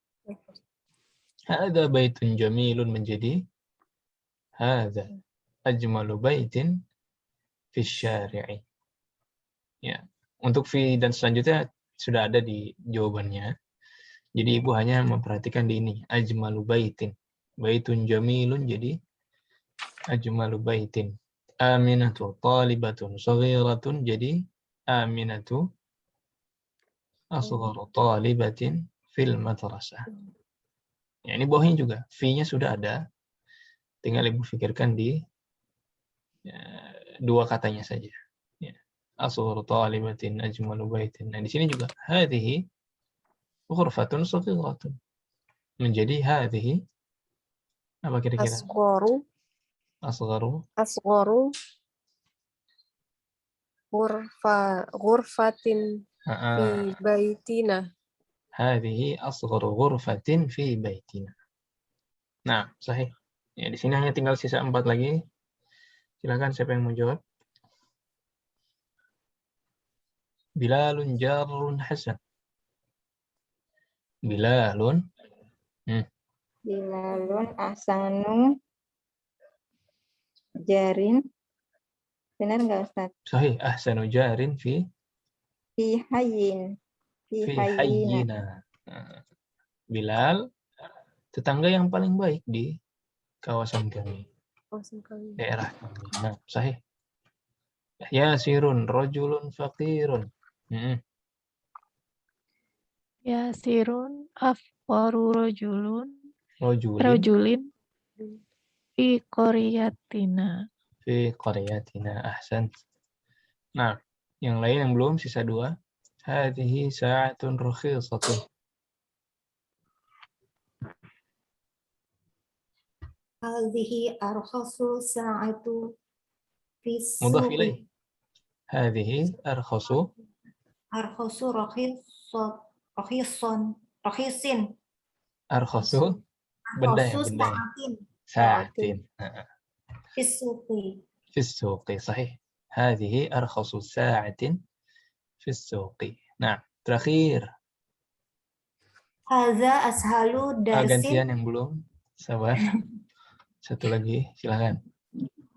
Hadza baitun jamilun menjadi hadza ajmalu baitin fis syari'i. Ya, untuk fi dan selanjutnya sudah ada di jawabannya. Jadi ibu hanya memperhatikan di ini ajmalu baitin. Baitun jamilun jadi ajmalu baitin. Aminatu talibatun saghiratun jadi aminatu asgharu talibatin fil madrasah. Ya, ini bawahnya juga fi-nya sudah ada. Tinggal ibu pikirkan di dua katanya saja. Ya. Asgharu talibatin ajmalu baitin. Nah, di sini juga hadhihi ghurfatun saghiratun. Menjadi hadhihi apa kira-kira? Asgharu ghurfatin fi baitina. Hadhihi asgharu ghurfatin fi baitina. Nah, sahih. Ya, di sini hanya tinggal sisa 4 lagi. Silakan siapa yang mau jawab? Bilalun jarrun hasan. Bilalun ahsanu jarin. Benar nggak Ustaz? sahih, ahsanu jarin fi Hayyin. hayyina. Nah, Bilal tetangga yang paling baik di kawasan kami. Daerah kami. Nah, sahih. Yasirun rajulun faqirun. Yasirun afqaru rajulin fi qaryatina. Fi qaryatina. Ahsan. Nah, yang lain yang belum sisa 2. Hadhihi sa'atun rakhisatun. Hadhihi arkhasu sa'atu fis Mudhaf ilaih. Hadhihi arkhasu arkhasu Rohisun. Rohisin. Arkhasu benda ya, Rosus benda ya. sa'atin. Sa'atin. Fisuqi. في السوق صحيح. هذه أرخص ساعة في السوق. نعم. Terakhir. Hadza ashalu Gantian darsin. yang belum. Sabar. Satu lagi, silakan.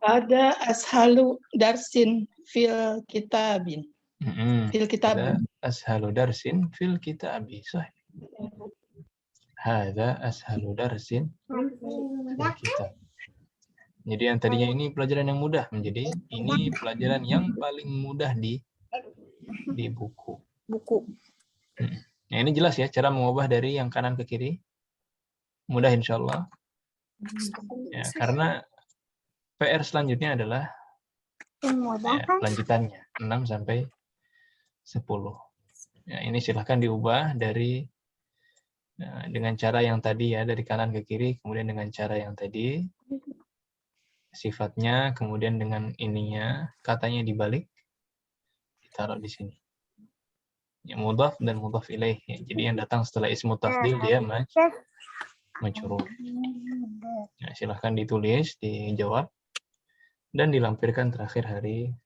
Ada ashalu darsin fil kitabin. Fil Ada kitabin. ashalu darsin fil kitabi. Sahih. Hadza ashalu darsin fil kitab. Jadi yang tadinya ini pelajaran yang mudah menjadi ini pelajaran yang paling mudah di buku. Nah, ini jelas ya cara mengubah dari yang kanan ke kiri. Mudah insya Allah. Ya, karena PR selanjutnya adalah lanjutannya 6 sampai 10. Ya, ini silahkan diubah dari dengan cara yang tadi ya, dari kanan ke kiri, kemudian dengan cara yang tadi. Sifatnya, kemudian dengan ininya, katanya dibalik, ditaruh di sini. Ya, mudhaf dan mudhaf ilaih. Ya, jadi yang datang setelah ismu tafdil dia majrur. Ya, silahkan ditulis, dijawab, dan dilampirkan terakhir hari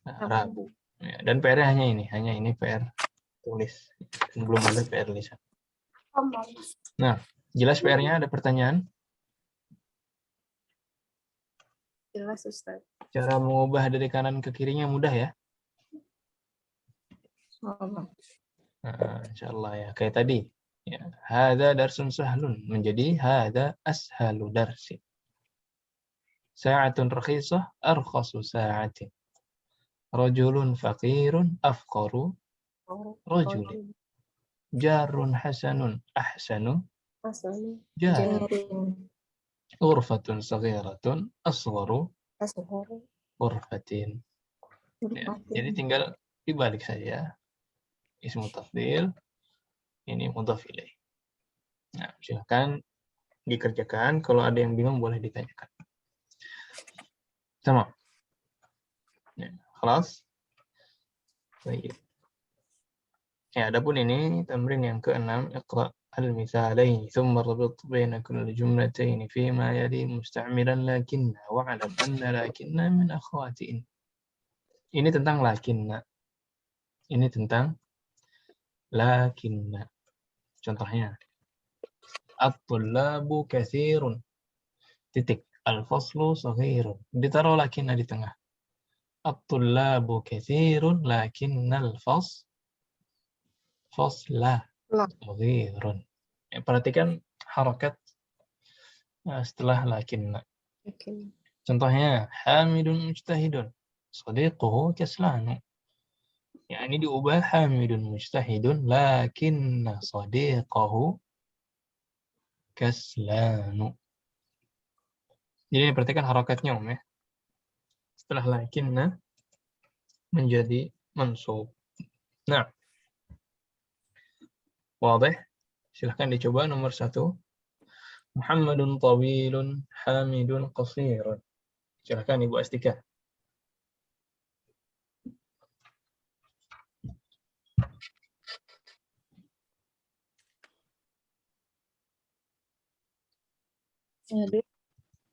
Rabu. Ya, dan PR-nya hanya ini PR tulis. Belum ada PR lisan. Nah, jelas PR-nya, ada pertanyaan? Jelas Ustaz. Cara mengubah dari kanan ke kirinya mudah ya? Insyaallah ya. Kayak tadi. Ya. Hadza darsun sahlun menjadi hadza ashalu darsin. Sa'atun rakhisah arkhasu sa'atin. Rajulun faqirun afqaru rajulin. Jarun hasanun ahsanu jarin. Ghurfatun saghiratun asgharu ghurfatin. Ya, jadi tinggal dibalik saja. Ismu tafdil, ini mudhaf ilaih. Nah, silakan dikerjakan. Kalau ada yang bingung boleh ditanyakan. Sama. Ya, kelas. Baik. Ya, adapun ini tamrin yang ke-6, iqra al-misalain thumma rabit baina kulli jumlatayn fima yali musta'miran lakinna wa 'alam anna lakinna min akhawati in. Ini tentang lakinna. Ini tentang lakinna. Contohnya at-tullabu katsirun. Titik. Al-faslu saghirun. Ditaruh lakinna di tengah. At-tullabu katsirun lakinnal fasla saghirun. Ya, perhatikan harakat setelah lakinna. Contohnya hamidun mujtahidun. Sadiquhu kaslanu. Ya, ini diubah hamidun mujtahidun lakinna sadiqahu kaslanu. Jadi perhatikan harakatnya ya. Setelah lakinna menjadi mansub. Nah, wadih? Silahkan dicoba nomor 1. Muhammadun tawilun hamidun qasirun. Silahkan Ibu Astika.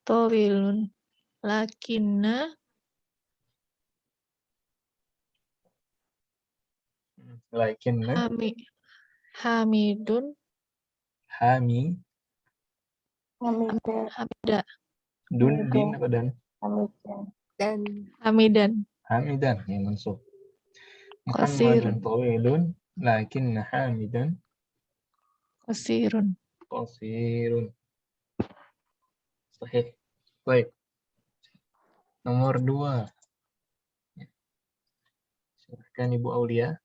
Tawilun. Lakinna Lakinna hamidun hamida. Din apa dan? Hamidan yang mansub. Muhammadun tawilun lakinna hamidan Qasirun. Sahih. Baik. Nomor 2. Silakan Ibu Aulia.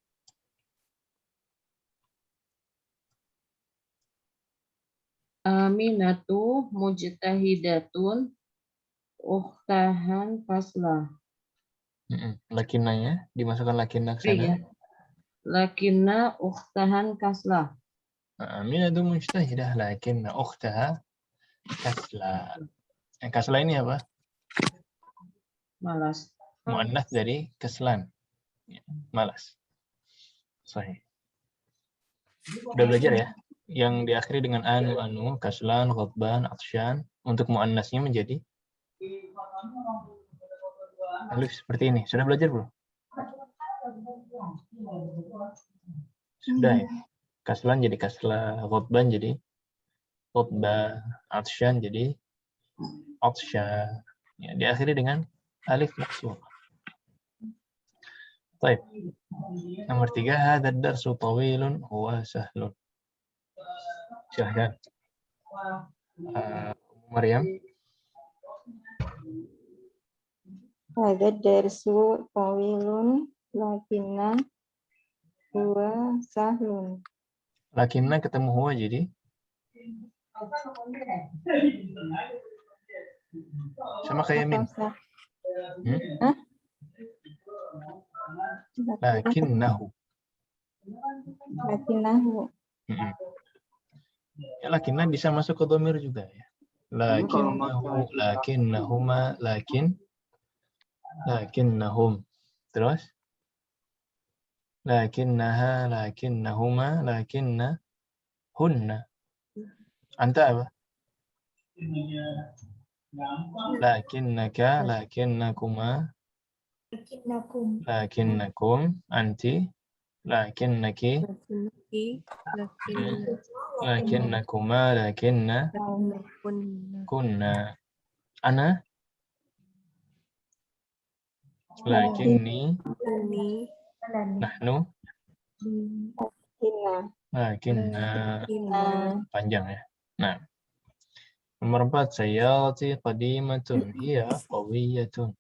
Aminatu mujtahidatun ukhtahan faslah. Lakinnanya dimasukkan lakinna ke sana. Iya. Lakinna ukhtahan kaslah. Aminatu mujtahidah lakinna ukhtaha kaslah. Yang kaslah ini apa? Malas. Muannats dari keslan. Malas. Sahih. Udah belajar ya? Yang diakhiri dengan anu, kaslan, ghadban, atsyan. Untuk muannasnya menjadi alif seperti ini. Sudah belajar belum? Sudah ya? Kaslan jadi kasla, ghadban jadi ghadba, atsyan jadi atsya. Ya, diakhiri dengan alif maksur. Baik. Nomor 3, hadha ad-darsu tawilun huwa sahlun. Silahkan. Maryam. Hadha darsu tawilun lakinna huwa sahlun. Lakinna ketemu huwa jadi sama kayak min. Lakinnahu. Lakinnahu. Ya, lakinna bisa masuk ke dhamir juga ya. Lakinnahu, lakinnahuma, lakinnahum. Terus? Lakinnaha, lakinnahuma, lakinnahunna. Anta apa? Lakinnaka, lakinnakuma, Lakinnakum. lakinnakum, anti, lakinnaki, lakinnakuma, lakinna, kunna. Ana, lakinni, nahnu, lakinna. Panjang ya. Nah, nomor 4, sayyarati qadimatun hiya qawiyatun.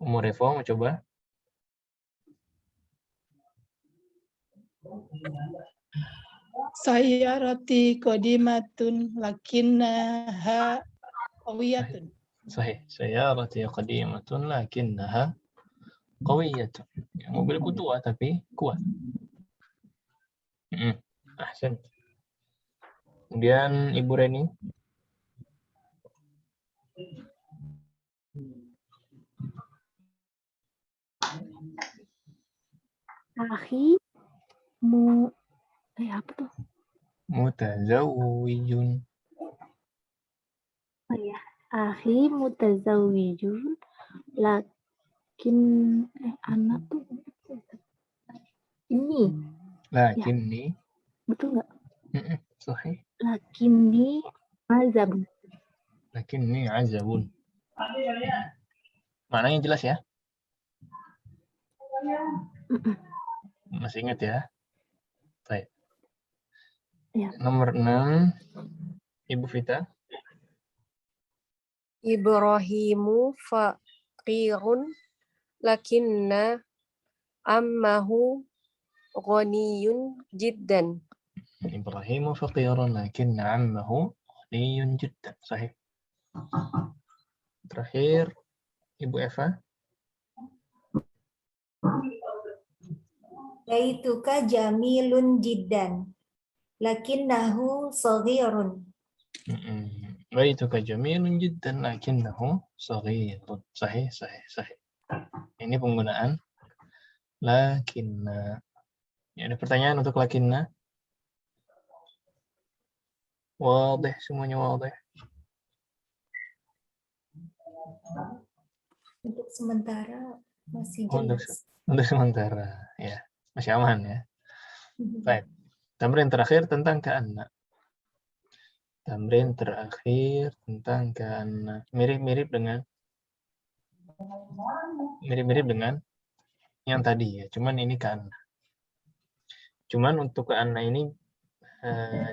Umur Revo mau coba? Sayyarati qadimatun lakinnaha qawiyatun. Sahih. Sayyarati qadimatun lakinnaha qawiyatun. Ya, mobilku tua tapi kuat. Ahsan. Kemudian Ibu Reni. Akhi apa tuh? Mutazawwijun. Oh ya, akhi mutazawwijun lakin anak tuh ini. Lakinni. Ya. Betul nggak? Sahih. Lakinni azabun. Lakinni azabun. Maknanya jelas ya? Masih ingat ya? Baik. Ya. Nomor 6, Ibu Vita. Ibrahimu faqirun lakinna ammahu ghaniyun jiddan. Ibrahimu faqirun lakinna ammahu ghaniyun jiddan. Sahih. Terakhir, Ibu Eva. Baituka jamilun jiddan. Lakinnahu saghirun. Baituka jamilun jiddan lakinnahu saghirun. Sahih. Ini penggunaan lakinna. Ya, ada pertanyaan untuk lakinna? Wadih, semuanya wadih. Untuk sementara masih jelas. Untuk sementara, ya. Masih aman ya. Baik. Tamrin terakhir tentang ka'anna. Tamrin terakhir tentang ka'anna. Mirip-mirip dengan yang tadi ya. Cuman ini ka'anna. Cuman untuk ka'anna ini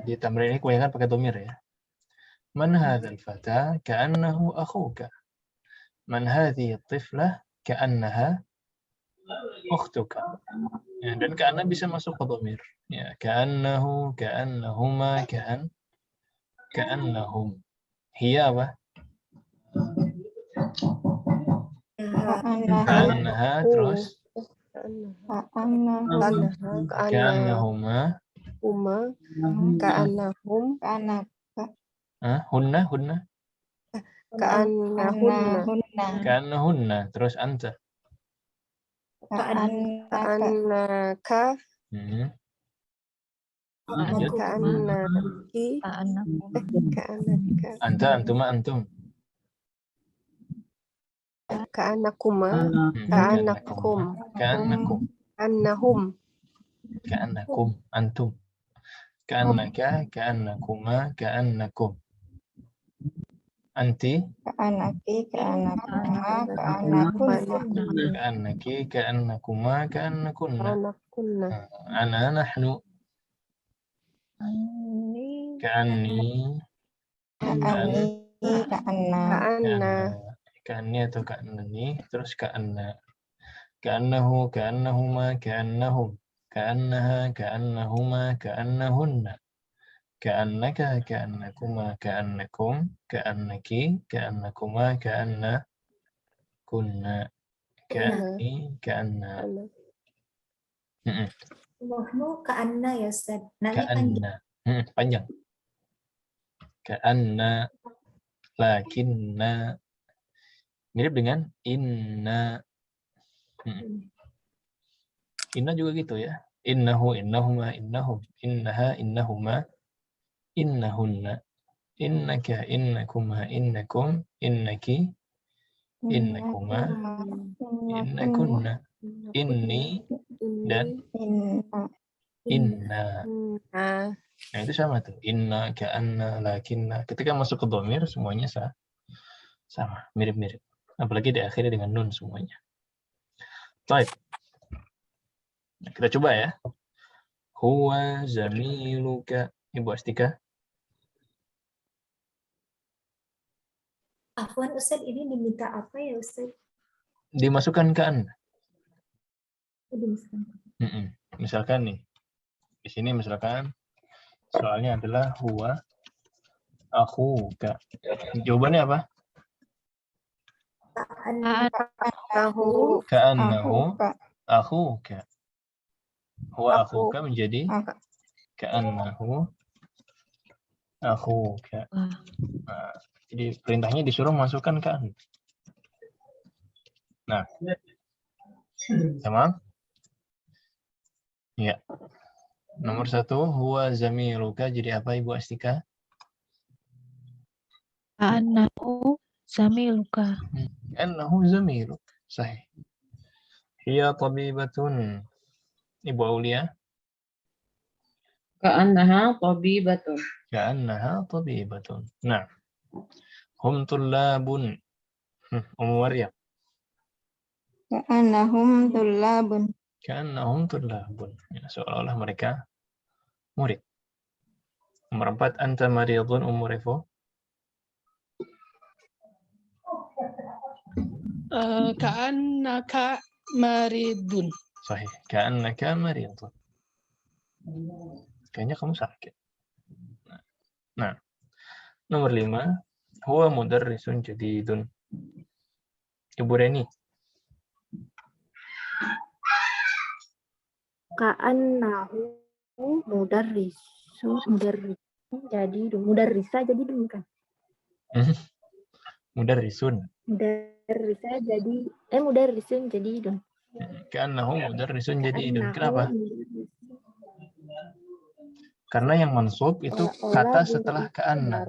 di tamrin ini kebanyakan pakai dhamir ya. Man hadzal fata ka'annahu akhuka. Man hadhihi tiflah ka'annaha ukhtuka. Ya, dan ka'anna bisa masuk ke dhamir. Ya, ka'annahu, ka'annahuma, ka'annahum. Hiya apa? Ka'annaha, terus ka'annahuma, Ka'annahum, hunna, ka'annahunna, terus anta. Ka'annaka, Ka'annaki ka'annaka Anta, antuma, antum. ka'annakuma Ka'annakum. ka'annakum Ka'annakum. ka'annahum Ka'annakum. Antum. Ka'annaka, ka'annakuma, ka'annakum. Anti, Ka'anaki, ka'anakuma, ka'anakunna. ka'annaki, ka'annakuma, ka'annakunna. ka'annakunna Ana, nahnu. Ka'anni, Ka'ani, ka'anna. ka'anna ka'anni atau ka'annani, terus ka'anna. Ka'annahu, ka'annahuma, ka'annahum. Ka'annaha, ka'annahuma, ka'annahunna. Ka'annaka, ka'annakuma, ka'annakum. Ka'annaki, ka'annakuma, ka'annakunna. Ka'anni, ka'anna. Mm-mm. Wahmu ka'anna ya Ustaz. Nanya panjang. Ka'anna. Panjang. Ka'anna, lakinna. Mirip dengan inna. Inna juga gitu ya. Innahu, innahuma, innahum. Innaha, innahuma, innahunna. Innaka, innakuma, innakum. Innaki, innakuma, innakunna. Inni dan inna. Nah, itu sama tuh. Inna, ka'anna, lakinna. Ketika masuk ke dhamir, semuanya sama. Mirip-mirip. Apalagi diakhiri dengan nun semuanya. Baik. Nah, kita coba ya. Huwa zamiluka. Ibu Astika. Afwan Ustaz, ini diminta apa ya Ustaz? Dimasukkan ke an. Dimasukkan. Misalkan nih. Di sini misalkan soalnya adalah huwa akhuka. Jawabannya apa? Ka'annahu akhuka. Huwa akhuka menjadi ka'annahu akhuka. Nah, jadi perintahnya disuruh masukkan ke an. Nah. Tamam? Ya. Nomor 1, huwa zamiluka. Jadi apa Ibu Astika? Ka'annahu zamiluka. Ka'annahu zamiluk. Sahih. Hiya tabibatun. Ibu Aulia. Ka'annaha tabibatun. Ka'annaha tabibatun. Nah. Hum tullabun. Ummu Maryam. Ka'annahum tullabun. Ka'annahum tullabun. Ya, seolah-olah mereka murid. Nomor 4, anta maridun Ummu Revo. Ka'annaka maridun. Sahih. Ka'annaka maridun. Kayaknya kamu sakit. Nah. Nomor 5, huwa mudarrisun jadidun. Ibu Reni. Ka'annahu mudarrisun jadi mudarrisa jadi dun kan. Mudarrisun. Mudarrisun jadi dun. Ka'annahu mudarrisun jadidun. Kenapa? Karena yang mansub itu kata setelah ka'anna.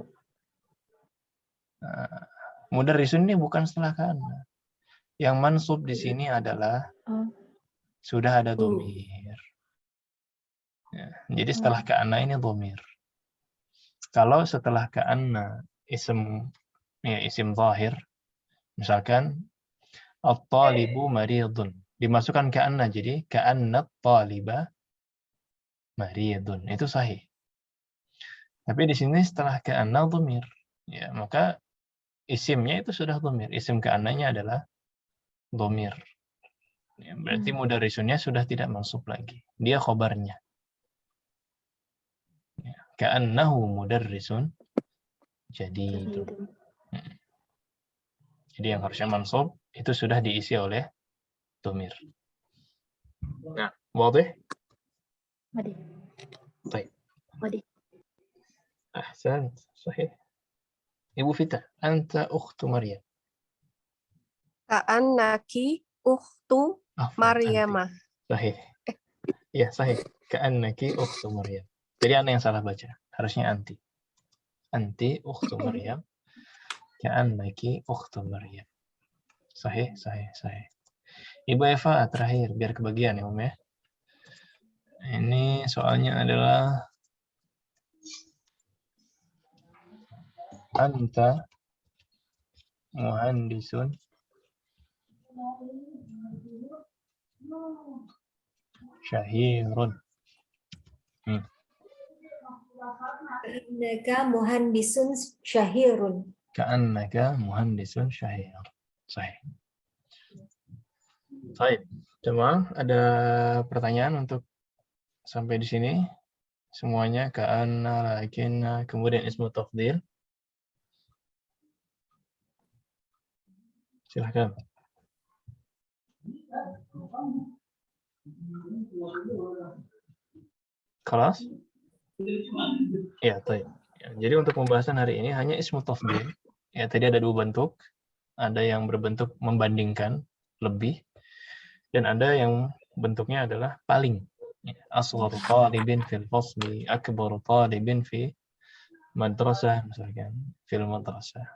Mudarrisun ini bukan setelah ka'anna. Yang mansub di sini adalah sudah ada dhamir. Ya, jadi setelah ka'anna ini dhamir. Kalau setelah ka'anna isim zahir, misalkan at-talibu maridun, dimasukkan ka'anna, jadi ka'anna at-taliba maridun, itu sahih. Tapi di sini setelah ka'anna dhamir, ya maka isimnya itu sudah dhamir. Isim ka'annanya adalah dhamir. Ya, berarti mudarrisunnya sudah tidak mansub lagi. Dia khobarnya. Ya, ka'annahu mudarrisun jadi itu. Jadi yang harusnya mansub itu sudah diisi oleh dhamir. Nah, wadih? Baik. Ahsan, sahih. Ibu Fita, anta ukhtu Maryam. ka'annaki ukhtu Maryamah. Sahih. Ya, sahih. Ka'annaki ukhtu Maryam. Tadi Anda yang salah baca. Harusnya anti. Anti ukhtu Maryam. Ka'annaki ukhtu Maryam. Sahih. Ibu Eva terakhir, biar kebagian ya Om ya. Ini soalnya adalah anta muhandisun syahirun. Innaka muhandisun syahirun. Ka'annaka muhandisun syahir. Sahih. Baik, jemaah, ada pertanyaan untuk sampai di sini? Semuanya ka'anna, lakinna, kemudian ismu tafdhil. Silakan. Kelas? Ya, baik. Ya, jadi untuk pembahasan hari ini hanya ismu tafdhil. Ya, tadi ada 2 bentuk. Ada yang berbentuk membandingkan, lebih. Dan ada yang bentuknya adalah paling. Asghar talibin fil fasli, akbar talibin fi madrasah, misalkan. Fil madrasah.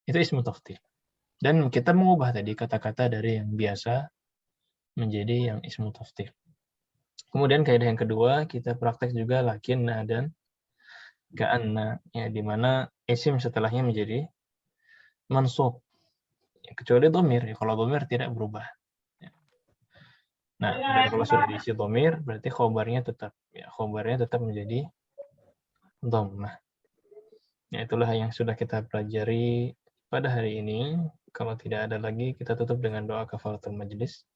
Itu ismu tafdhil. Dan kita mengubah tadi kata-kata dari yang biasa menjadi yang ismu tafdhil. Kemudian kaidah yang kedua, kita praktek juga lakinna dan ka'anna, ya, di mana isim setelahnya menjadi mansub. Ya, kecuali dhamir, ya, kalau dhamir tidak berubah. Ya. Nah, dan kalau sudah diisi dhamir, berarti khobarnya tetap menjadi dhammah. Ya, itulah yang sudah kita pelajari pada hari ini. Kalau tidak ada lagi, kita tutup dengan doa kafaratul majlis.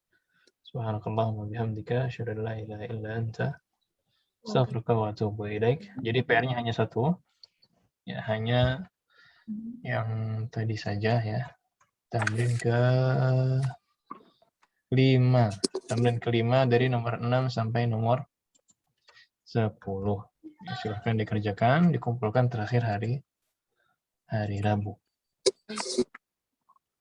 Subhanakallahumma bihamdika asyhadu an la ilaha illa anta astaghfiruka wa atubu ilaik. Jadi PR-nya hanya satu. Ya, hanya yang tadi saja ya. Tamrin ke-5 dari nomor 6 sampai nomor 10. Ya, silahkan dikerjakan, dikumpulkan terakhir hari Rabu.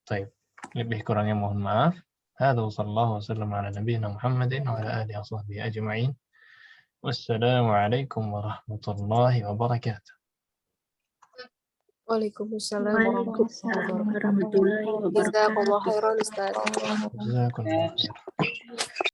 Baik, lebih kurangnya mohon maaf. Hadza sallallahu wasallam ala nabiyina Muhammadin wa ala alihi washabbihi ajma'in. Wassalamu alaikum warahmatullahi wabarakatuh. Waalaikumsalam Waalaikumsalam warahmatullahi wabarakatuh. Jazakallahu khairan Ustaz. Jazakumullah khair.